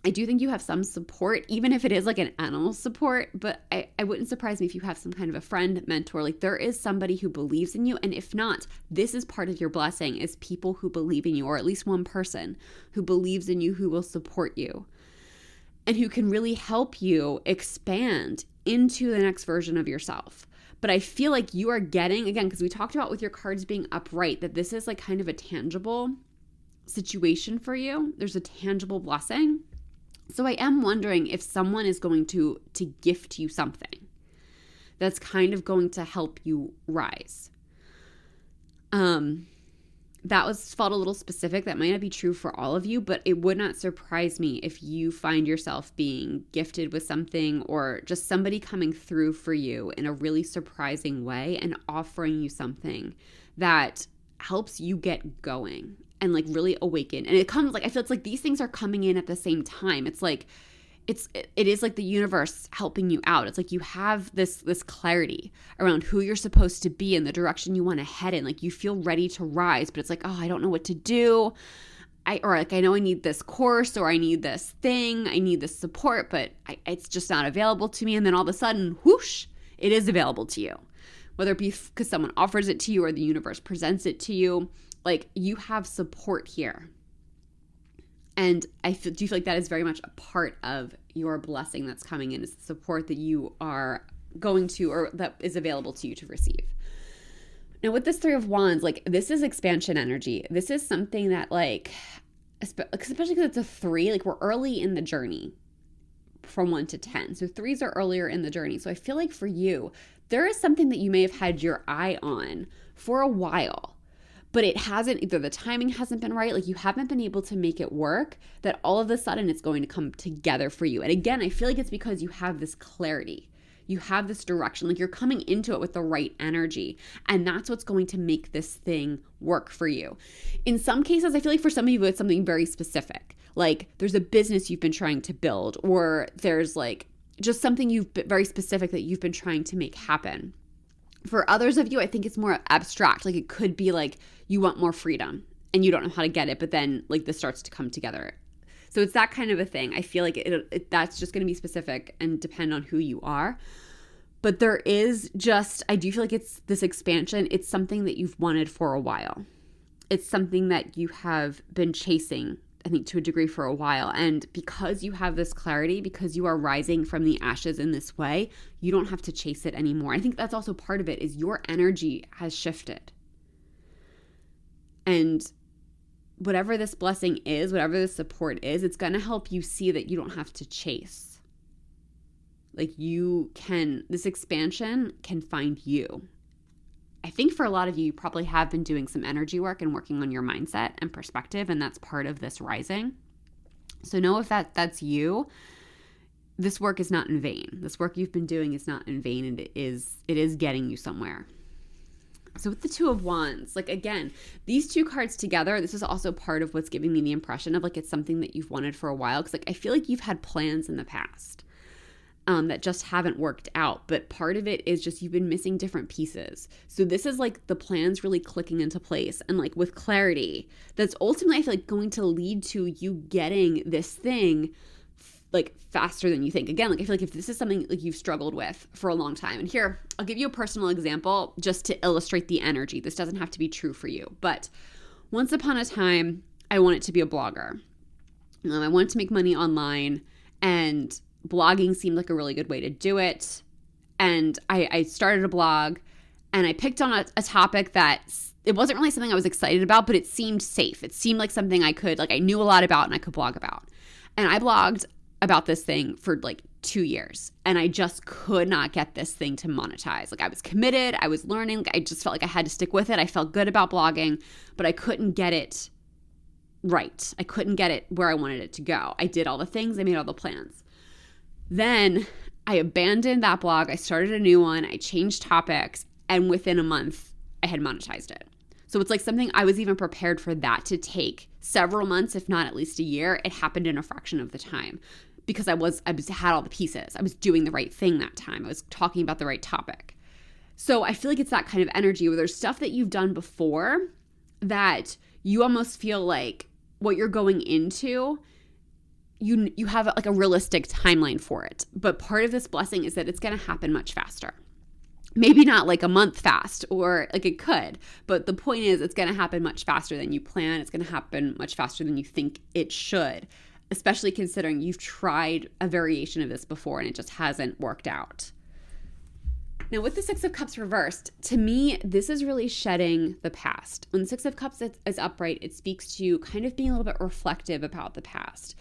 I do think you have some support, even if it is like an animal support, but I wouldn't surprise me if you have some kind of a friend, mentor, like there is somebody who believes in you. And if not, this is part of your blessing is people who believe in you, or at least one person who believes in you, who will support you and who can really help you expand into the next version of yourself. But I feel like you are getting, again, because we talked about with your cards being upright, that this is like kind of a tangible situation for you. There's a tangible blessing. So I am wondering if someone is going to gift you something that's kind of going to help you rise. That felt a little specific. That might not be true for all of you, but it would not surprise me if you find yourself being gifted with something, or just somebody coming through for you in a really surprising way and offering you something that helps you get going and like really awaken. And it comes like, I feel it's like these things are coming in at the same time. It's like, it is like the universe helping you out. It's like you have this clarity around who you're supposed to be and the direction you want to head in. Like you feel ready to rise, but it's like, oh, I don't know what to do. I know I need this course, or I need this thing, I need this support, but it's just not available to me. And then all of a sudden, whoosh, it is available to you. Whether it be because someone offers it to you or the universe presents it to you, like you have support here. And do you feel like that is very much a part of your blessing that's coming in, is the support that you are going to, or that is available to you to receive. Now with this Three of Wands, like this is expansion energy. This is something that like, especially because it's a 3, like we're early in the journey from 1 to 10. So 3s are earlier in the journey. So I feel like for you, there is something that you may have had your eye on for a while, but it hasn't, either the timing hasn't been right, like you haven't been able to make it work, that all of a sudden it's going to come together for you. And again, I feel like it's because you have this clarity. You have this direction, like you're coming into it with the right energy. And that's what's going to make this thing work for you. In some cases, I feel like for some of you, it's something very specific. Like there's a business you've been trying to build, or there's like just something very specific that you've been trying to make happen. For others of you, I think it's more abstract. Like it could be like you want more freedom and you don't know how to get it, but then like this starts to come together. So it's that kind of a thing. I feel like that's just going to be specific and depend on who you are. But there is just, I do feel like it's this expansion. It's something that you've wanted for a while. It's something that you have been chasing, I think, to a degree for a while. And because you have this clarity, because you are rising from the ashes in this way, you don't have to chase it anymore. I think that's also part of it, is your energy has shifted. And whatever this blessing is, whatever this support is, it's going to help you see that you don't have to chase. Like this expansion can find you. I think for a lot of you, you probably have been doing some energy work and working on your mindset and perspective, and that's part of this rising. So know if that's you, this work is not in vain. This work you've been doing is not in vain, and it is getting you somewhere. So with the Two of Wands, like again, these two cards together, this is also part of what's giving me the impression of like it's something that you've wanted for a while. Because like I feel like you've had plans in the past that just haven't worked out. But part of it is just you've been missing different pieces. So this is like the plans really clicking into place and like with clarity that's ultimately, I feel like, going to lead to you getting this thing like faster than you think. Again, like I feel like if this is something like you've struggled with for a long time, and here, I'll give you a personal example just to illustrate the energy. This doesn't have to be true for you, but once upon a time, I wanted to be a blogger. I wanted to make money online, and blogging seemed like a really good way to do it. And I started a blog, and I picked on a topic that it wasn't really something I was excited about, but it seemed safe. It seemed like something I knew a lot about and I could blog about. And I blogged about this thing for like 2 years, and I just could not get this thing to monetize. Like I was committed, I was learning, I just felt like I had to stick with it. I felt good about blogging, but I couldn't get it right. I couldn't get it where I wanted it to go. I did all the things, I made all the plans. Then I abandoned that blog. I started a new one. I changed topics, and within a month I had monetized it. So it's like something I was even prepared for that to take several months, if not at least a year. It happened in a fraction of the time because I had all the pieces. I was doing the right thing that time. I was talking about the right topic. So I feel like it's that kind of energy where there's stuff that you've done before that you almost feel like what you're going into, you have like a realistic timeline for it. But part of this blessing is that it's going to happen much faster. Maybe not like a month fast, or like it could, but the point is it's going to happen much faster than you plan. It's going to happen much faster than you think it should, especially considering you've tried a variation of this before and it just hasn't worked out. Now with the Six of Cups reversed, to me, this is really shedding the past. When the Six of Cups is upright, it speaks to kind of being a little bit reflective about the past.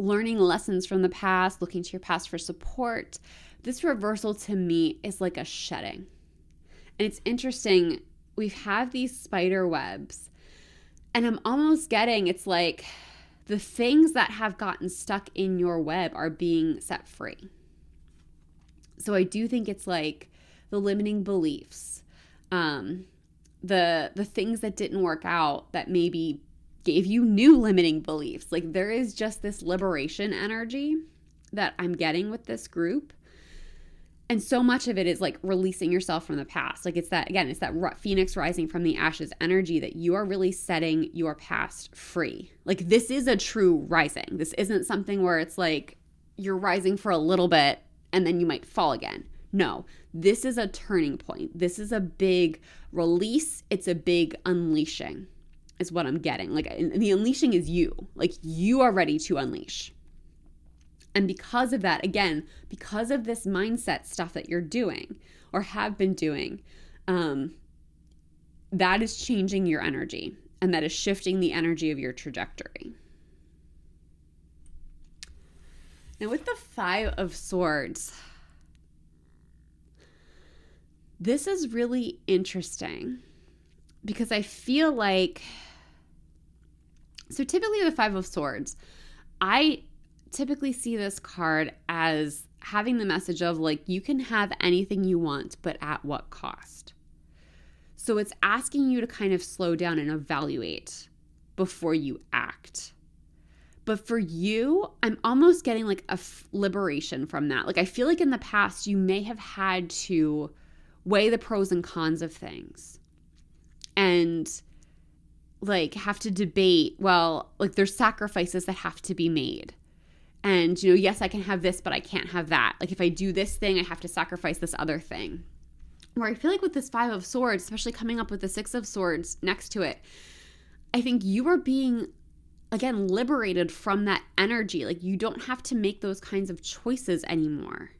learning lessons from the past, looking to your past for support. This reversal to me is like a shedding. And it's interesting, we have these spider webs, and I'm almost getting, it's like the things that have gotten stuck in your web are being set free. So I do think it's like the limiting beliefs, the things that didn't work out that maybe gave you new limiting beliefs. Like there is just this liberation energy that I'm getting with this group. And so much of it is like releasing yourself from the past. Like it's that, again, it's that phoenix rising from the ashes energy that you are really setting your past free. Like this is a true rising. This isn't something where it's like you're rising for a little bit and then you might fall again. No, this is a turning point. This is a big release. It's a big unleashing is what I'm getting. Like the unleashing is you. Like you are ready to unleash. And because of that, again, because of this mindset stuff that you're doing or have been doing, that is changing your energy and that is shifting the energy of your trajectory. Now with the 5 of Swords, this is really interesting because I feel like, so typically the 5 of Swords, I typically see this card as having the message of like, you can have anything you want, but at what cost? So it's asking you to kind of slow down and evaluate before you act. But for you, I'm almost getting like a liberation from that. Like I feel like in the past, you may have had to weigh the pros and cons of things and like have to debate, well, like there's sacrifices that have to be made. And, yes, I can have this, but I can't have that. Like if I do this thing, I have to sacrifice this other thing. Where I feel like with this 5 of Swords, especially coming up with the 6 of Swords next to it, I think you are being, again, liberated from that energy. Like you don't have to make those kinds of choices anymore.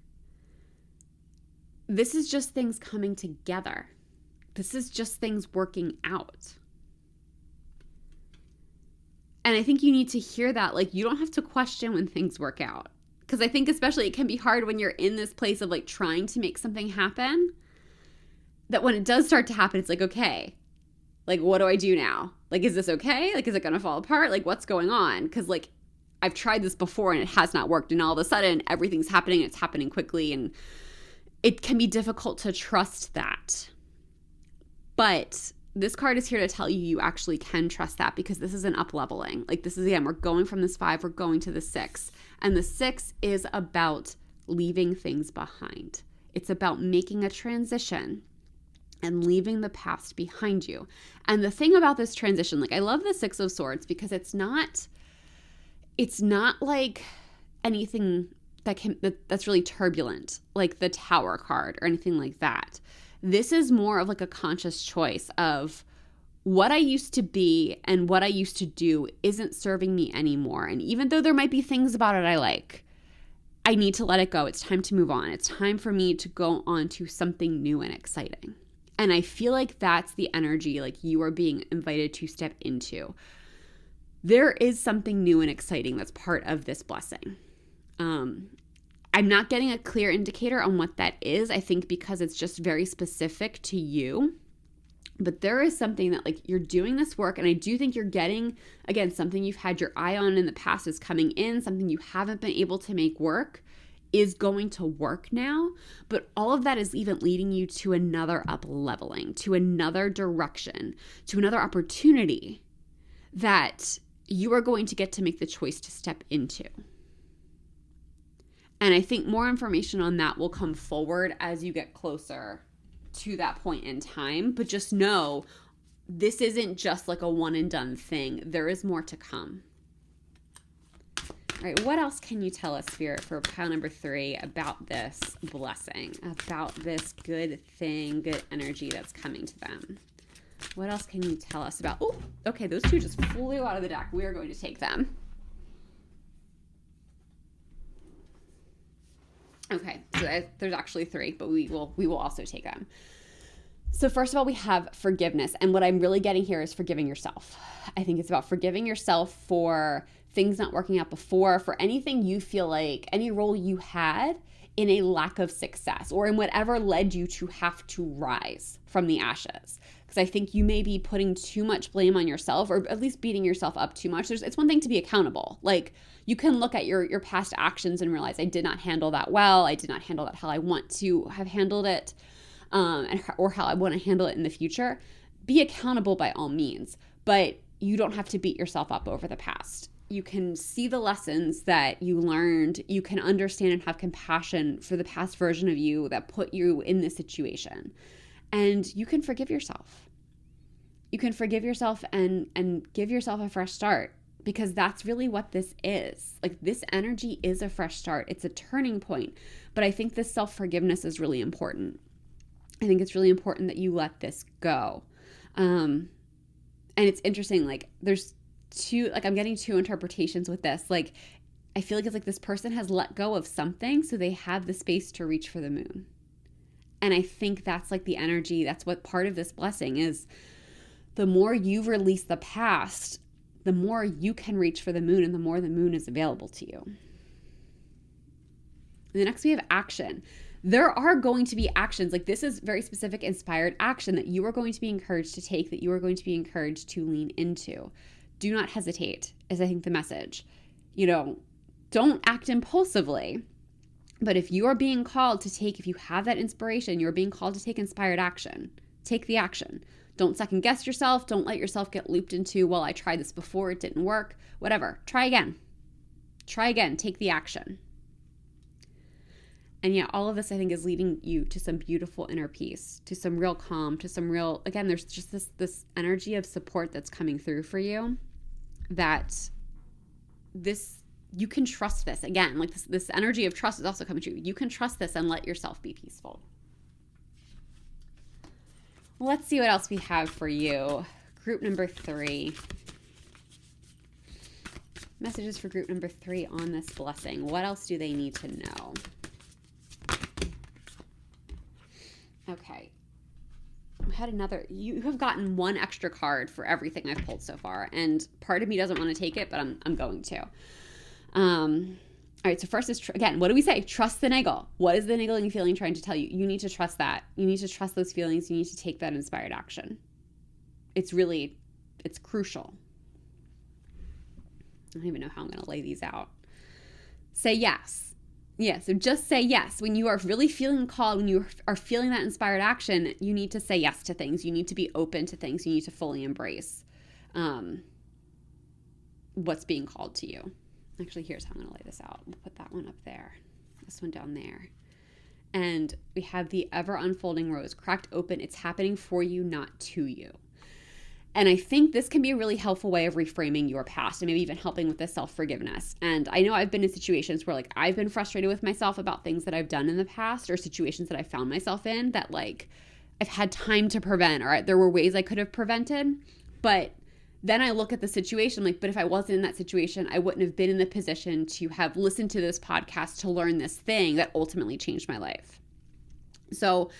This is just things coming together. This is just things working out. And I think you need to hear that. Like, you don't have to question when things work out. Because I think especially it can be hard when you're in this place of like trying to make something happen. That when it does start to happen, it's like, okay, like, what do I do now? Like, is this okay? Like, is it going to fall apart? Like, what's going on? Because like, I've tried this before and it has not worked. And all of a sudden, everything's happening. And it's happening quickly. And it can be difficult to trust that. But this card is here to tell you you actually can trust that because this is an up-leveling. Like this is, again, we're going from this 5, we're going to the 6. And the 6 is about leaving things behind. It's about making a transition and leaving the past behind you. And the thing about this transition, like I love the 6 of Swords because it's not like anything that's really turbulent, like the Tower card or anything like that. This is more of like a conscious choice of what I used to be and what I used to do isn't serving me anymore. And even though there might be things about it I like, I need to let it go. It's time to move on. It's time for me to go on to something new and exciting. And I feel like that's the energy like you are being invited to step into. There is something new and exciting that's part of this blessing. I'm not getting a clear indicator on what that is, I think because it's just very specific to you. But there is something that like you're doing this work and I do think you're getting, again, something you've had your eye on in the past is coming in, something you haven't been able to make work is going to work now. But all of that is even leading you to another up leveling, to another direction, to another opportunity that you are going to get to make the choice to step into. And I think more information on that will come forward as you get closer to that point in time. But just know, this isn't just like a one and done thing. There is more to come. All right, what else can you tell us, Spirit, for pile number 3 about this blessing, about this good thing, good energy that's coming to them? What else can you tell us about? Oh, okay, those 2 just flew out of the deck. We are going to take them. Okay, so there's actually 3, but we will also take them. So first of all, we have forgiveness. And what I'm really getting here is forgiving yourself. I think it's about forgiving yourself for things not working out before, for anything you feel like, any role you had in a lack of success or in whatever led you to have to rise from the ashes. Because I think you may be putting too much blame on yourself, or at least beating yourself up too much. It's one thing to be accountable. Like, you can look at your past actions and realize, I did not handle that well. I did not handle that how I want to have handled it, or how I want to handle it in the future. Be accountable by all means, but you don't have to beat yourself up over the past. You can see the lessons that you learned. You can understand and have compassion for the past version of you that put you in this situation. And you can forgive yourself. You can forgive yourself and give yourself a fresh start, because that's really what this is. Like, this energy is a fresh start. It's a turning point. But I think this self-forgiveness is really important. I think it's really important that you let this go. And it's interesting, like, there's I'm getting two interpretations with this. Like, I feel like it's like this person has let go of something, so they have the space to reach for the moon. And I think that's like the energy. That's what part of this blessing is. The more you release the past, the more you can reach for the moon, and the more the moon is available to you. And the next, we have action. There are going to be actions. Like, this is very specific inspired action that you are going to be encouraged to take, that you are going to be encouraged to lean into. Do not hesitate, is I think the message. Don't act impulsively. But if you are being called to take, if you have that inspiration, you're being called to take inspired action. Take the action. Don't second guess yourself. Don't let yourself get looped into, well, I tried this before, it didn't work. Whatever. Try again. Try again. Take the action. And yeah, all of this, I think, is leading you to some beautiful inner peace, to some real calm, to some real, again, there's just this energy of support that's coming through for you, that you can trust this. Again, like this energy of trust is also coming to you. You can trust this and let yourself be peaceful. Let's see what else we have for you. Group number 3. Messages for group number 3 on this blessing. What else do they need to know? Okay. I had another. You have gotten one extra card for everything I've pulled so far, and part of me doesn't want to take it, but I'm going to. All right, so first is, again, what do we say? Trust the niggle. What is the niggling feeling trying to tell you? You need to trust that. You need to trust those feelings. You need to take that inspired action. It's crucial. I don't even know how I'm going to lay these out. Say yes. Yeah, so just say yes. When you are really feeling called, when you are feeling that inspired action, you need to say yes to things. You need to be open to things. You need to fully embrace what's being called to you. Actually, here's how I'm going to lay this out. We'll put that one up there, this one down there. And we have the ever unfolding rose cracked open. It's happening for you, not to you. And I think this can be a really helpful way of reframing your past and maybe even helping with this self-forgiveness. And I know I've been in situations where, like, I've been frustrated with myself about things that I've done in the past, or situations that I found myself in that, like, I've had time to prevent, or there were ways I could have prevented. But then I look at the situation, like, but if I wasn't in that situation, I wouldn't have been in the position to have listened to this podcast to learn this thing that ultimately changed my life. So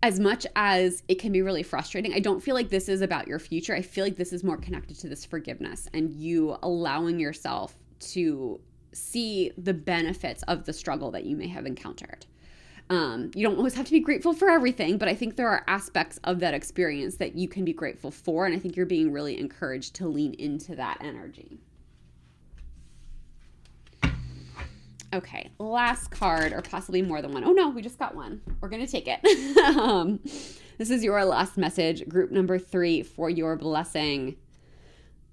as much as it can be really frustrating, I don't feel like this is about your future. I feel like this is more connected to this forgiveness and you allowing yourself to see the benefits of the struggle that you may have encountered. You don't always have to be grateful for everything, but I think there are aspects of that experience that you can be grateful for, and I think you're being really encouraged to lean into that energy. Okay, last card, or possibly more than one. Oh no, we just got one. We're going to take it. This is your last message, group number 3 for your blessing.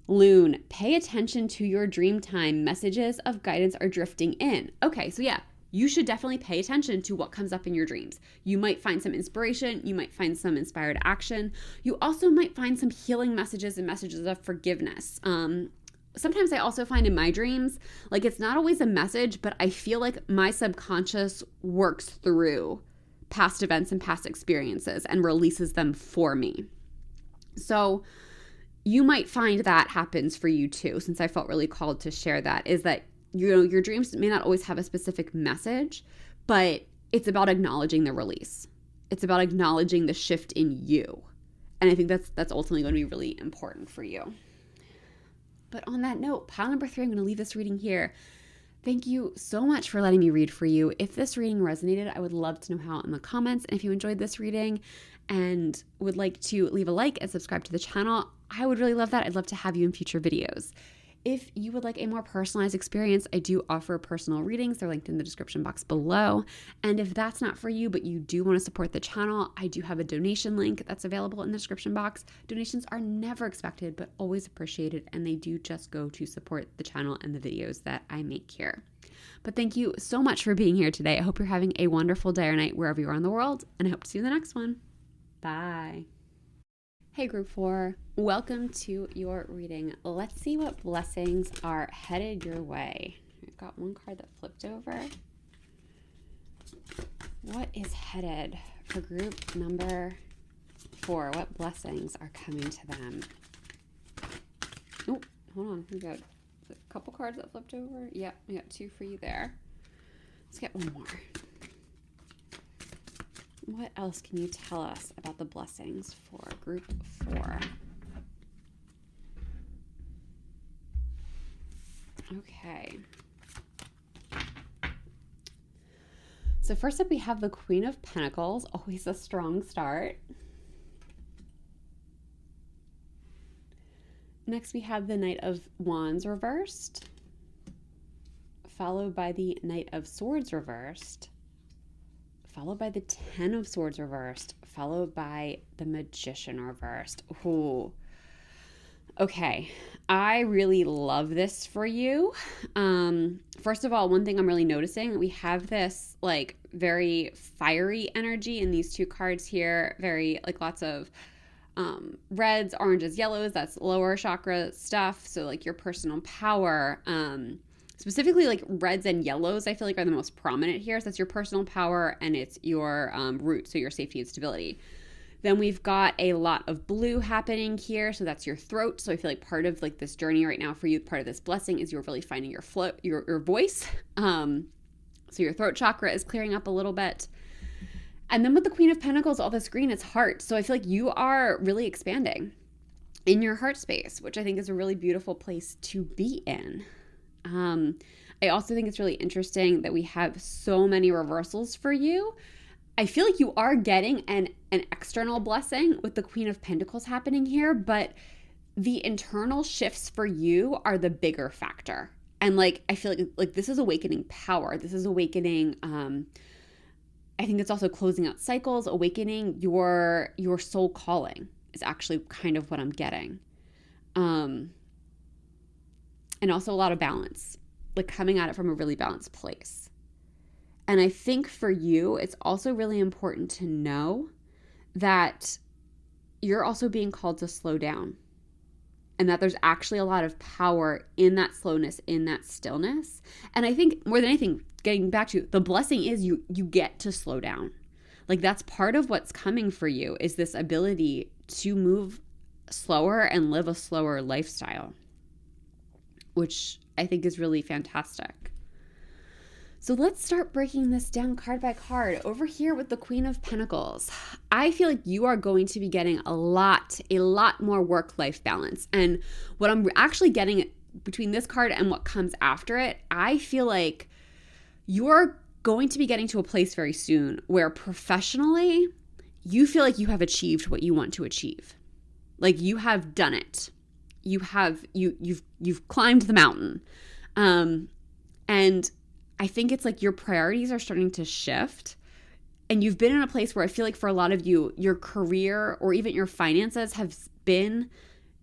Loon, pay attention to your dream time. Messages of guidance are drifting in. Okay, so yeah, you should definitely pay attention to what comes up in your dreams. You might find some inspiration. You might find some inspired action. You also might find some healing messages and messages of forgiveness. Sometimes I also find in my dreams, like, it's not always a message, but I feel like my subconscious works through past events and past experiences and releases them for me. So you might find that happens for you too, since I felt really called to share that, is that, you know, your dreams may not always have a specific message, but it's about acknowledging the release. It's about acknowledging the shift in you. And I think that's ultimately going to be really important for you. But on that note, pile number 3, I'm going to leave this reading here. Thank you so much for letting me read for you. If this reading resonated, I would love to know how in the comments. And if you enjoyed this reading and would like to leave a like and subscribe to the channel, I would really love that. I'd love to have you in future videos. If you would like a more personalized experience, I do offer personal readings. They're linked in the description box below. And if that's not for you, but you do want to support the channel, I do have a donation link that's available in the description box. Donations are never expected, but always appreciated, and they do just go to support the channel and the videos that I make here. But thank you so much for being here today. I hope you're having a wonderful day or night wherever you are in the world, and I hope to see you in the next one. Bye. Hey Group 4, welcome to your reading. Let's see what blessings are headed your way. I've got one card that flipped over. What is headed for group number 4? What blessings are coming to them? Oh, hold on. We got a couple cards that flipped over. Yep, we got 2 for you there. Let's get one more. What else can you tell us about the blessings for group 4? Okay. So first up, we have the Queen of Pentacles, always a strong start. Next, we have the Knight of Wands reversed, followed by the Knight of Swords reversed, followed by the 10 of Swords reversed, followed by the Magician reversed. Ooh. Okay, I really love this for you. First of all, one thing I'm really noticing, we have this like very fiery energy in these 2 cards here, very like lots of reds, oranges, yellows. That's lower chakra stuff. So like your personal power, specifically like reds and yellows, I feel like are the most prominent here. So that's your personal power and it's your root, so your safety and stability. Then we've got a lot of blue happening here. So that's your throat. So I feel like part of like this journey right now for you, part of this blessing is you're really finding your flow, your voice. So your throat chakra is clearing up a little bit. And then with the Queen of Pentacles, all this green, it's heart. So I feel like you are really expanding in your heart space, which I think is a really beautiful place to be in. I also think it's really interesting that we have so many reversals for you. I feel like you are getting an external blessing with the Queen of Pentacles happening here, but the internal shifts for you are the bigger factor. And like, I feel like this is awakening power. This is awakening, I think it's also closing out cycles, awakening your soul calling is actually kind of what I'm getting. And also a lot of balance, like coming at it from a really balanced place. And I think for you, it's also really important to know that you're also being called to slow down and that there's actually a lot of power in that slowness, in that stillness. And I think more than anything, getting back to the blessing is you get to slow down. Like that's part of what's coming for you is this ability to move slower and live a slower lifestyle, which I think is really fantastic. So let's start breaking this down card by card. Over here with the Queen of Pentacles, I feel like you are going to be getting a lot more work-life balance. And what I'm actually getting between this card and what comes after it, I feel like you're going to be getting to a place very soon where professionally, you feel like you have achieved what you want to achieve. Like you have done it. You've climbed the mountain. And I think it's like your priorities are starting to shift and you've been in a place where I feel like for a lot of you, your career or even your finances have been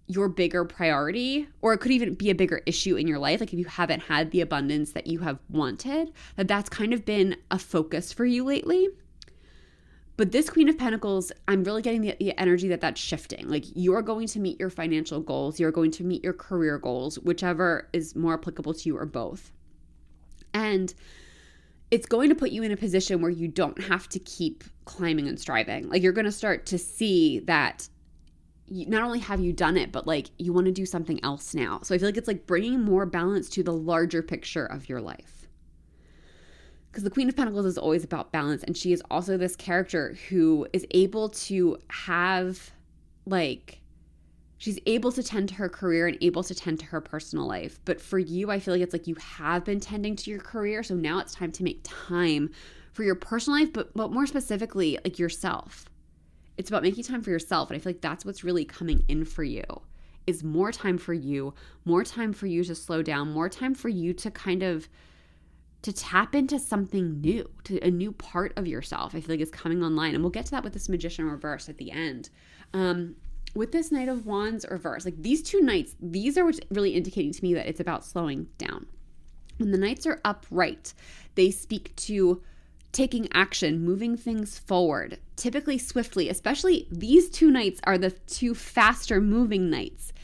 your bigger priority, or it could even be a bigger issue in your life. Like if you haven't had the abundance that you have wanted, that's kind of been a focus for you lately. But this Queen of Pentacles, I'm really getting the energy that that's shifting. Like you are going to meet your financial goals. You're going to meet your career goals, whichever is more applicable to you or both. And it's going to put you in a position where you don't have to keep climbing and striving. Like you're going to start to see that not only have you done it, but like you want to do something else now. So I feel like it's like bringing more balance to the larger picture of your life. Because the Queen of Pentacles is always about balance. And she is also this character who is able to have like, She's able to tend to her career and able to tend to her personal life. But for you, I feel like it's like you have been tending to your career. So now it's time to make time for your personal life, but more specifically, like yourself. It's about making time for yourself. And I feel like that's what's really coming in for you, is more time for you, more time for you to slow down, more time for you to kind of to tap into something new, to a new part of yourself. I feel like it's coming online. And we'll get to that with this Magician reverse at the end. With this Knight of Wands reverse, like these two knights, these are what's really indicating to me that it's about slowing down. When the knights are upright, they speak to taking action, moving things forward, typically swiftly. Especially these two knights are the two faster moving knights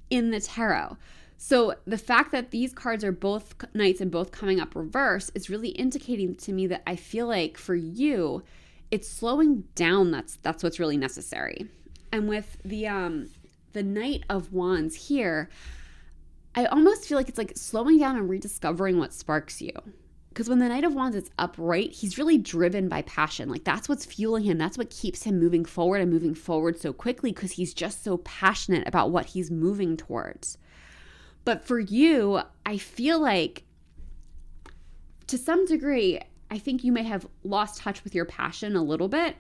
in the tarot. So the fact that these cards are both knights and both coming up reverse is really indicating to me that I feel like for you, it's slowing down. That's what's really necessary. And with the Knight of Wands here, I almost feel like it's like slowing down and rediscovering what sparks you. Because when the Knight of Wands is upright, he's really driven by passion. Like that's what's fueling him. That's what keeps him moving forward and moving forward so quickly, because he's just so passionate about what he's moving towards. But for you, I feel like to some degree, I think you may have lost touch with your passion a little bit,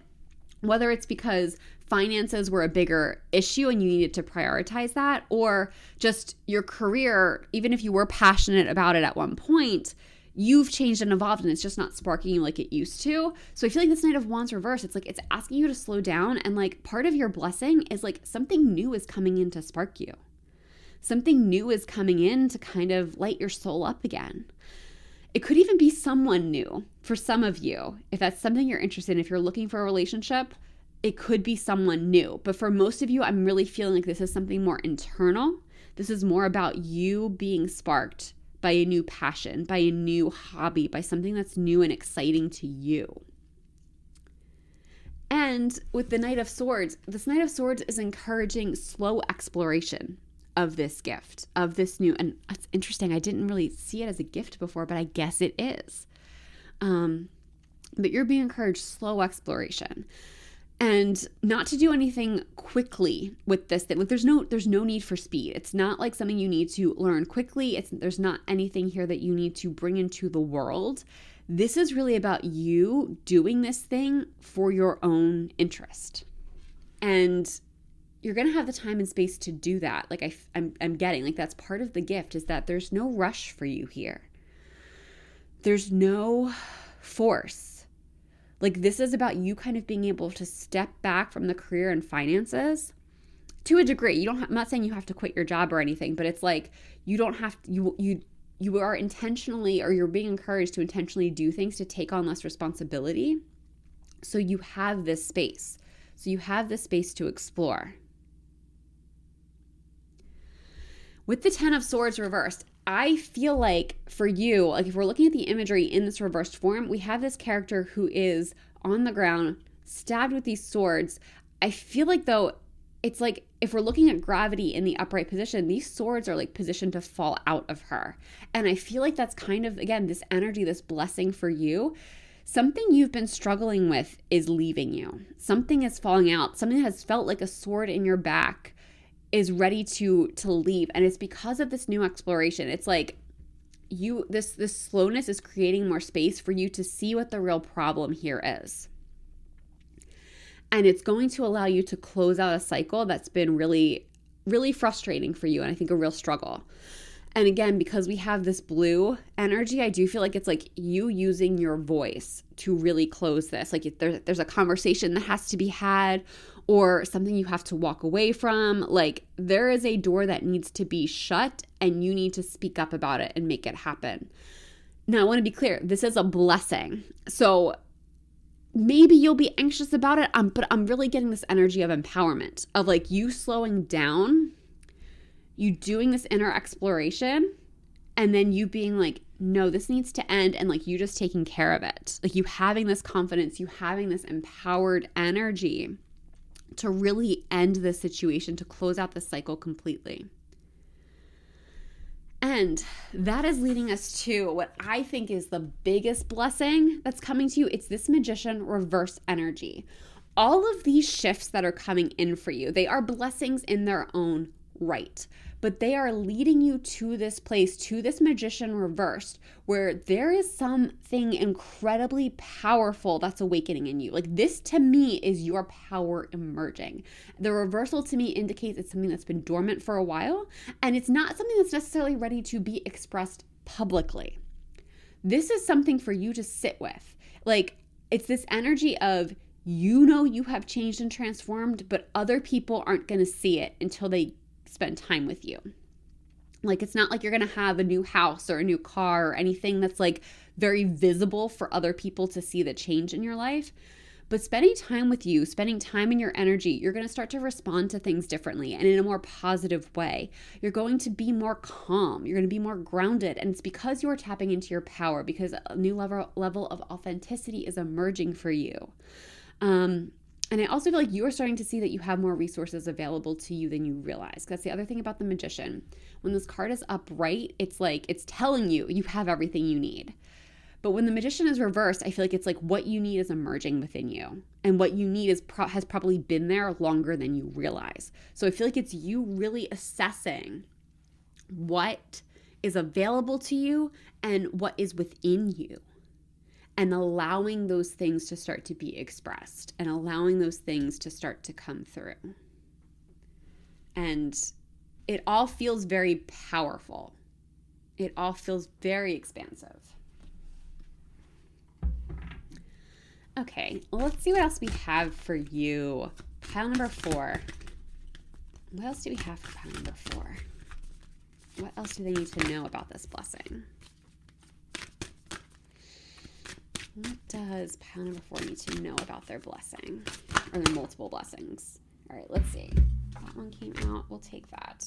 whether it's because finances were a bigger issue and you needed to prioritize that, or just your career, even if you were passionate about it at one point, you've changed and evolved and it's just not sparking you like it used to. So I feel like this Knight of Wands reverse, it's like it's asking you to slow down, and like part of your blessing is like something new is coming in to spark you. Something new is coming in to kind of light your soul up again. It could even be someone new for some of you. If that's something you're interested in, if you're looking for a relationship, it could be someone new. But for most of you, I'm really feeling like this is something more internal. This is more about you being sparked by a new passion, by a new hobby, by something that's new and exciting to you. And with the Knight of Swords, this Knight of Swords is encouraging slow exploration of this gift, of this new, and it's interesting, I didn't really see it as a gift before, but I guess it is. But you're being encouraged slow exploration and not to do anything quickly with this thing. Like there's no need for speed. It's not like something you need to learn quickly. There's not anything here that you need to bring into the world. This is really about you doing this thing for your own interest. And you're going to have the time and space to do that. Like I'm getting, like that's part of the gift, is that there's no rush for you here. There's no force. Like this is about you kind of being able to step back from the career and finances to a degree. I'm not saying you have to quit your job or anything, but it's like you don't have to, you are intentionally, or you're being encouraged to intentionally do things to take on less responsibility. So you have this space. So you have this space to explore. With the Ten of Swords reversed, I feel like for you, like if we're looking at the imagery in this reversed form, we have this character who is on the ground, stabbed with these swords. I feel like though, it's like if we're looking at gravity in the upright position, these swords are like positioned to fall out of her. And I feel like that's kind of, again, this energy, this blessing for you. Something you've been struggling with is leaving you. Something is falling out. Something that has felt like a sword in your back is ready to leave. And it's because of this new exploration. It's like this slowness is creating more space for you to see what the real problem here is. And it's going to allow you to close out a cycle that's been really, really frustrating for you. And I think a real struggle. And again, because we have this blue energy, I do feel like it's like you using your voice to really close this. Like there's a conversation that has to be had, or something you have to walk away from. Like there is a door that needs to be shut and you need to speak up about it and make it happen. Now, I want to be clear. This is a blessing. So maybe you'll be anxious about it, but I'm really getting this energy of empowerment, of like you slowing down, you doing this inner exploration, and then you being like, no, this needs to end, and like you just taking care of it. Like you having this confidence, you having this empowered energy to really end this situation, to close out the cycle completely. And that is leading us to what I think is the biggest blessing that's coming to you. It's this Magician reverse energy. all of these shifts that are coming in for you, they are blessings in their own right, but they are leading you to this place, to this magician reversed, where there is something incredibly powerful that's awakening in you. Like, this to me is your power emerging. The reversal to me indicates it's something that's been dormant for a while, and it's not something that's necessarily ready to be expressed publicly. This is something for you to sit with. Like, it's this energy of, you know, you have changed and transformed, but other people aren't going to see it until they spend time with you. Like, it's not like you're going to have a new house or a new car or anything that's like very visible for other people to see the change in your life. But spending time with you, spending time in your energy, you're going to start to respond to things differently and in a more positive way. You're going to be more calm. You're going to be more grounded. And it's because you're tapping into your power, because a new level of authenticity is emerging for you. And I also feel like you are starting to see that you have more resources available to you than you realize. That's the other thing about the magician. When this card is upright, it's like it's telling you you have everything you need. But when the magician is reversed, I feel like it's like what you need is emerging within you. And what you need is has probably been there longer than you realize. So I feel like it's you really assessing what is available to you and what is within you, and allowing those things to start to be expressed and allowing those things to start to come through. And it all feels very powerful. It all feels very expansive. Okay, let's see what else we have for you. Pile number 4. What else do we have for pile number 4? What else do they need to know about this blessing? What does pile number 4 need to know about their blessing? Or their multiple blessings? All right, let's see. That one came out. We'll take that.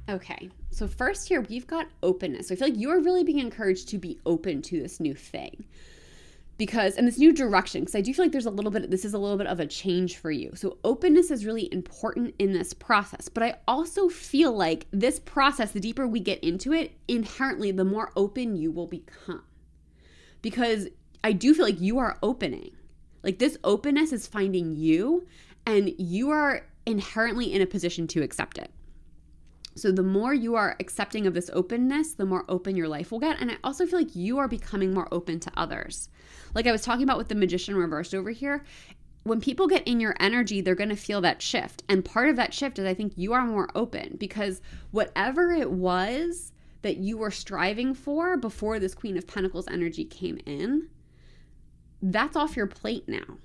Okay, so first here we've got openness. So I feel like you're really being encouraged to be open to this new thing. And this new direction, because I do feel like this is a little bit of a change for you. So openness is really important in this process. But I also feel like this process, the deeper we get into it, inherently, the more open you will become. Because I do feel like you are opening. Like, this openness is finding you, and you are inherently in a position to accept it. So the more you are accepting of this openness, the more open your life will get. And I also feel like you are becoming more open to others. Like I was talking about with the magician reversed over here, when people get in your energy, they're going to feel that shift. And part of that shift is I think you are more open, because whatever it was that you were striving for before this Queen of Pentacles energy came in, that's off your plate now.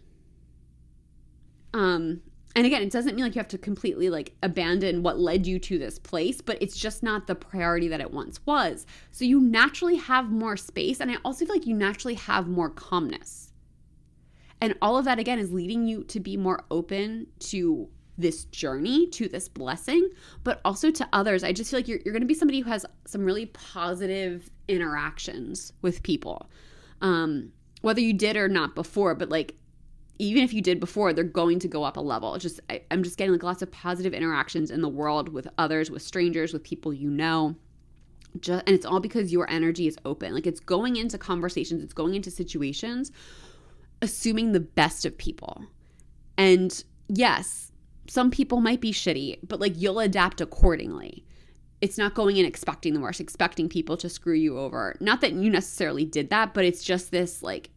And again, it doesn't mean like you have to completely like abandon what led you to this place, but it's just not the priority that it once was. So you naturally have more space, and I also feel like you naturally have more calmness. And all of that, again, is leading you to be more open to this journey, to this blessing, but also to others. I just feel like you're going to be somebody who has some really positive interactions with people. Whether you did or not before, but like, even if you did before, they're going to go up a level. I'm just getting like lots of positive interactions in the world with others, with strangers, with people you know. And it's all because your energy is open. Like, it's going into conversations, it's going into situations, assuming the best of people. And yes, some people might be shitty, but like, you'll adapt accordingly. It's not going in expecting the worst, expecting people to screw you over. Not that you necessarily did that, but it's just this like,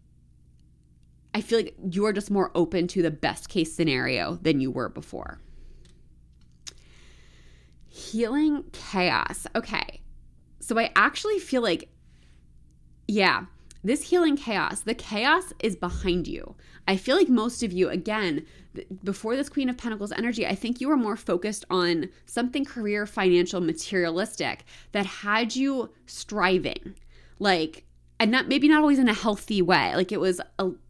I feel like you're just more open to the best case scenario than you were before. Healing chaos. Okay. So I actually feel like, yeah, this healing chaos, the chaos is behind you. I feel like most of you, again, before this Queen of Pentacles energy, I think you were more focused on something career, financial, materialistic that had you striving. Like, and maybe not always in a healthy way. Like, it was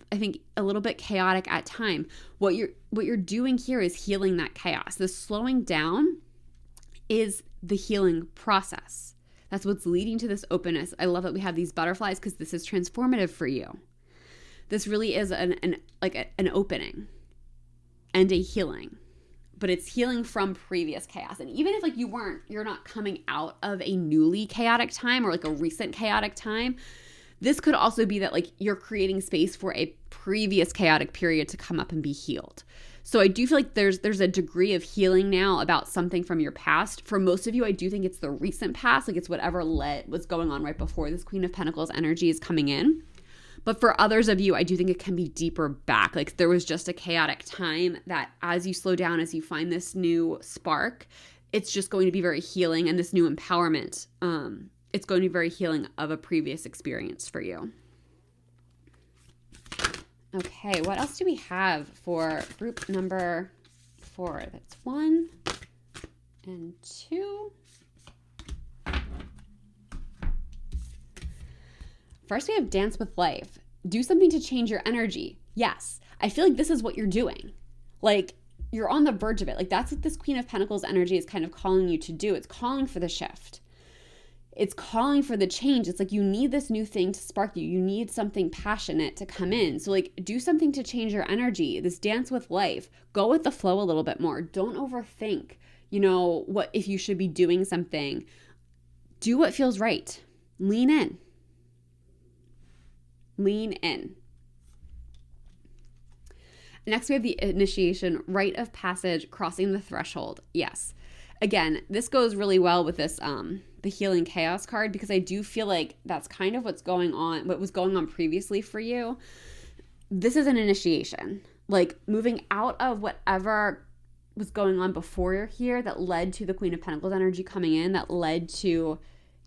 I think a little bit chaotic at time. What you're doing here is healing that chaos. The slowing down is the healing process. That's what's leading to this openness. I love that we have these butterflies, because this is transformative for you. This really is an opening and a healing but it's healing from previous chaos. And even if like you're not coming out of a newly chaotic time or like a recent chaotic time, this could also be that like you're creating space for a previous chaotic period to come up and be healed. So I do feel like there's a degree of healing now about something from your past. For most of you, I do think it's the recent past, like it's whatever was going on right before this Queen of Pentacles energy is coming in. But for others of you, I do think it can be deeper back. Like there was just a chaotic time that as you slow down, as you find this new spark, it's just going to be very healing, and this new empowerment, it's going to be very healing of a previous experience for you. Okay, what else do we have for group number 4? That's 1 and 2. First, we have Dance with Life. Do something to change your energy. Yes, I feel like this is what you're doing. Like, you're on the verge of it. Like, that's what this Queen of Pentacles energy is kind of calling you to do. It's calling for the shift. It's calling for the change. It's like you need this new thing to spark you. You need something passionate to come in. So like do something to change your energy. This Dance with Life. Go with the flow a little bit more. Don't overthink, what if you should be doing something. Do what feels right. Lean in. Lean in. Next, we have the initiation, rite of passage, crossing the threshold. Yes. Again, this goes really well with this the healing chaos card, because I do feel like that's kind of what was going on previously for you. This is an initiation, like moving out of whatever was going on before you're here that led to the Queen of Pentacles energy coming in, that led to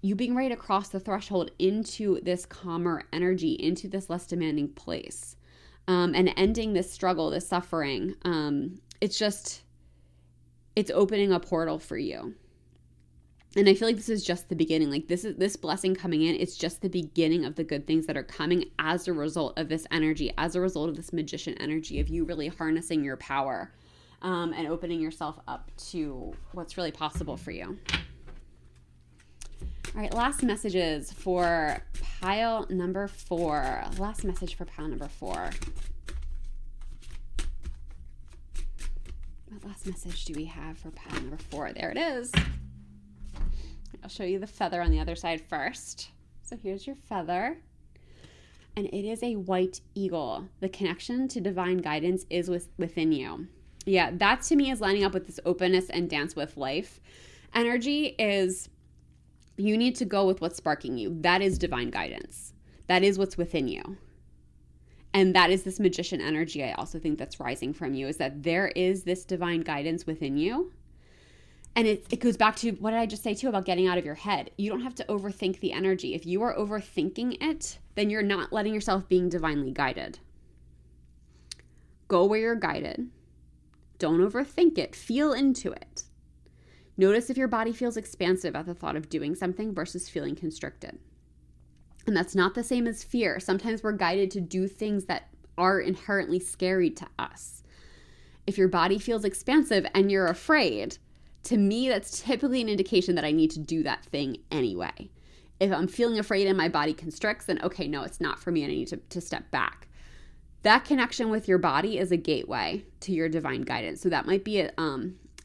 you being ready to cross the threshold into this calmer energy, into this less demanding place, and ending this struggle, this suffering. It's opening a portal for you. And I feel like this is just the beginning. Like this blessing coming in, it's just the beginning of the good things that are coming as a result of this energy, as a result of this magician energy, of you really harnessing your power and opening yourself up to what's really possible for you. All right, last messages for pile number 4. Last message for pile number 4. What last message do we have for pile number 4? There it is. I'll show you the feather on the other side first. So here's your feather. And it is a white eagle. The connection to divine guidance is within you. Yeah, that to me is lining up with this openness and Dance with Life. Energy is, you need to go with what's sparking you. That is divine guidance. That is what's within you. And that is this magician energy I also think that's rising from you, is that there is this divine guidance within you. And it goes back to what did I just say too about getting out of your head. You don't have to overthink the energy. If you are overthinking it, then you're not letting yourself being divinely guided. Go where you're guided. Don't overthink it. Feel into it. Notice if your body feels expansive at the thought of doing something versus feeling constricted. And that's not the same as fear. Sometimes we're guided to do things that are inherently scary to us. If your body feels expansive and you're afraid, to me, that's typically an indication that I need to do that thing anyway. If I'm feeling afraid and my body constricts, then okay, no, it's not for me. I need to step back. That connection with your body is a gateway to your divine guidance. So that might be a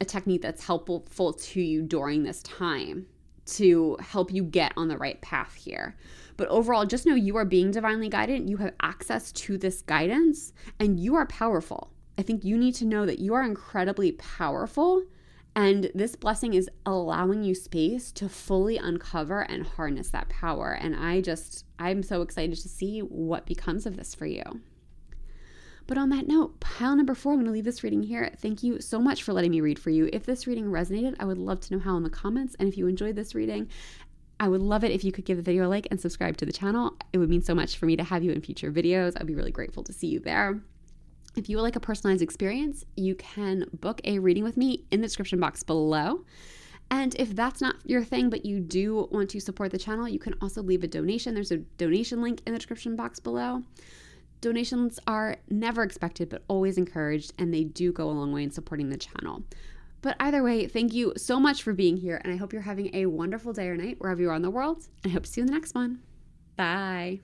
technique that's helpful to you during this time to help you get on the right path here. But overall, just know you are being divinely guided. You have access to this guidance and you are powerful. I think you need to know that you are incredibly powerful. And this blessing is allowing you space to fully uncover and harness that power. And I'm so excited to see what becomes of this for you. But on that note, pile number 4, I'm going to leave this reading here. Thank you so much for letting me read for you. If this reading resonated, I would love to know how in the comments. And if you enjoyed this reading, I would love it if you could give the video a like and subscribe to the channel. It would mean so much for me to have you in future videos. I'd be really grateful to see you there. If you would like a personalized experience, you can book a reading with me in the description box below. And if that's not your thing, but you do want to support the channel, you can also leave a donation. There's a donation link in the description box below. Donations are never expected, but always encouraged, and they do go a long way in supporting the channel. But either way, thank you so much for being here, and I hope you're having a wonderful day or night wherever you are in the world, and I hope to see you in the next one. Bye.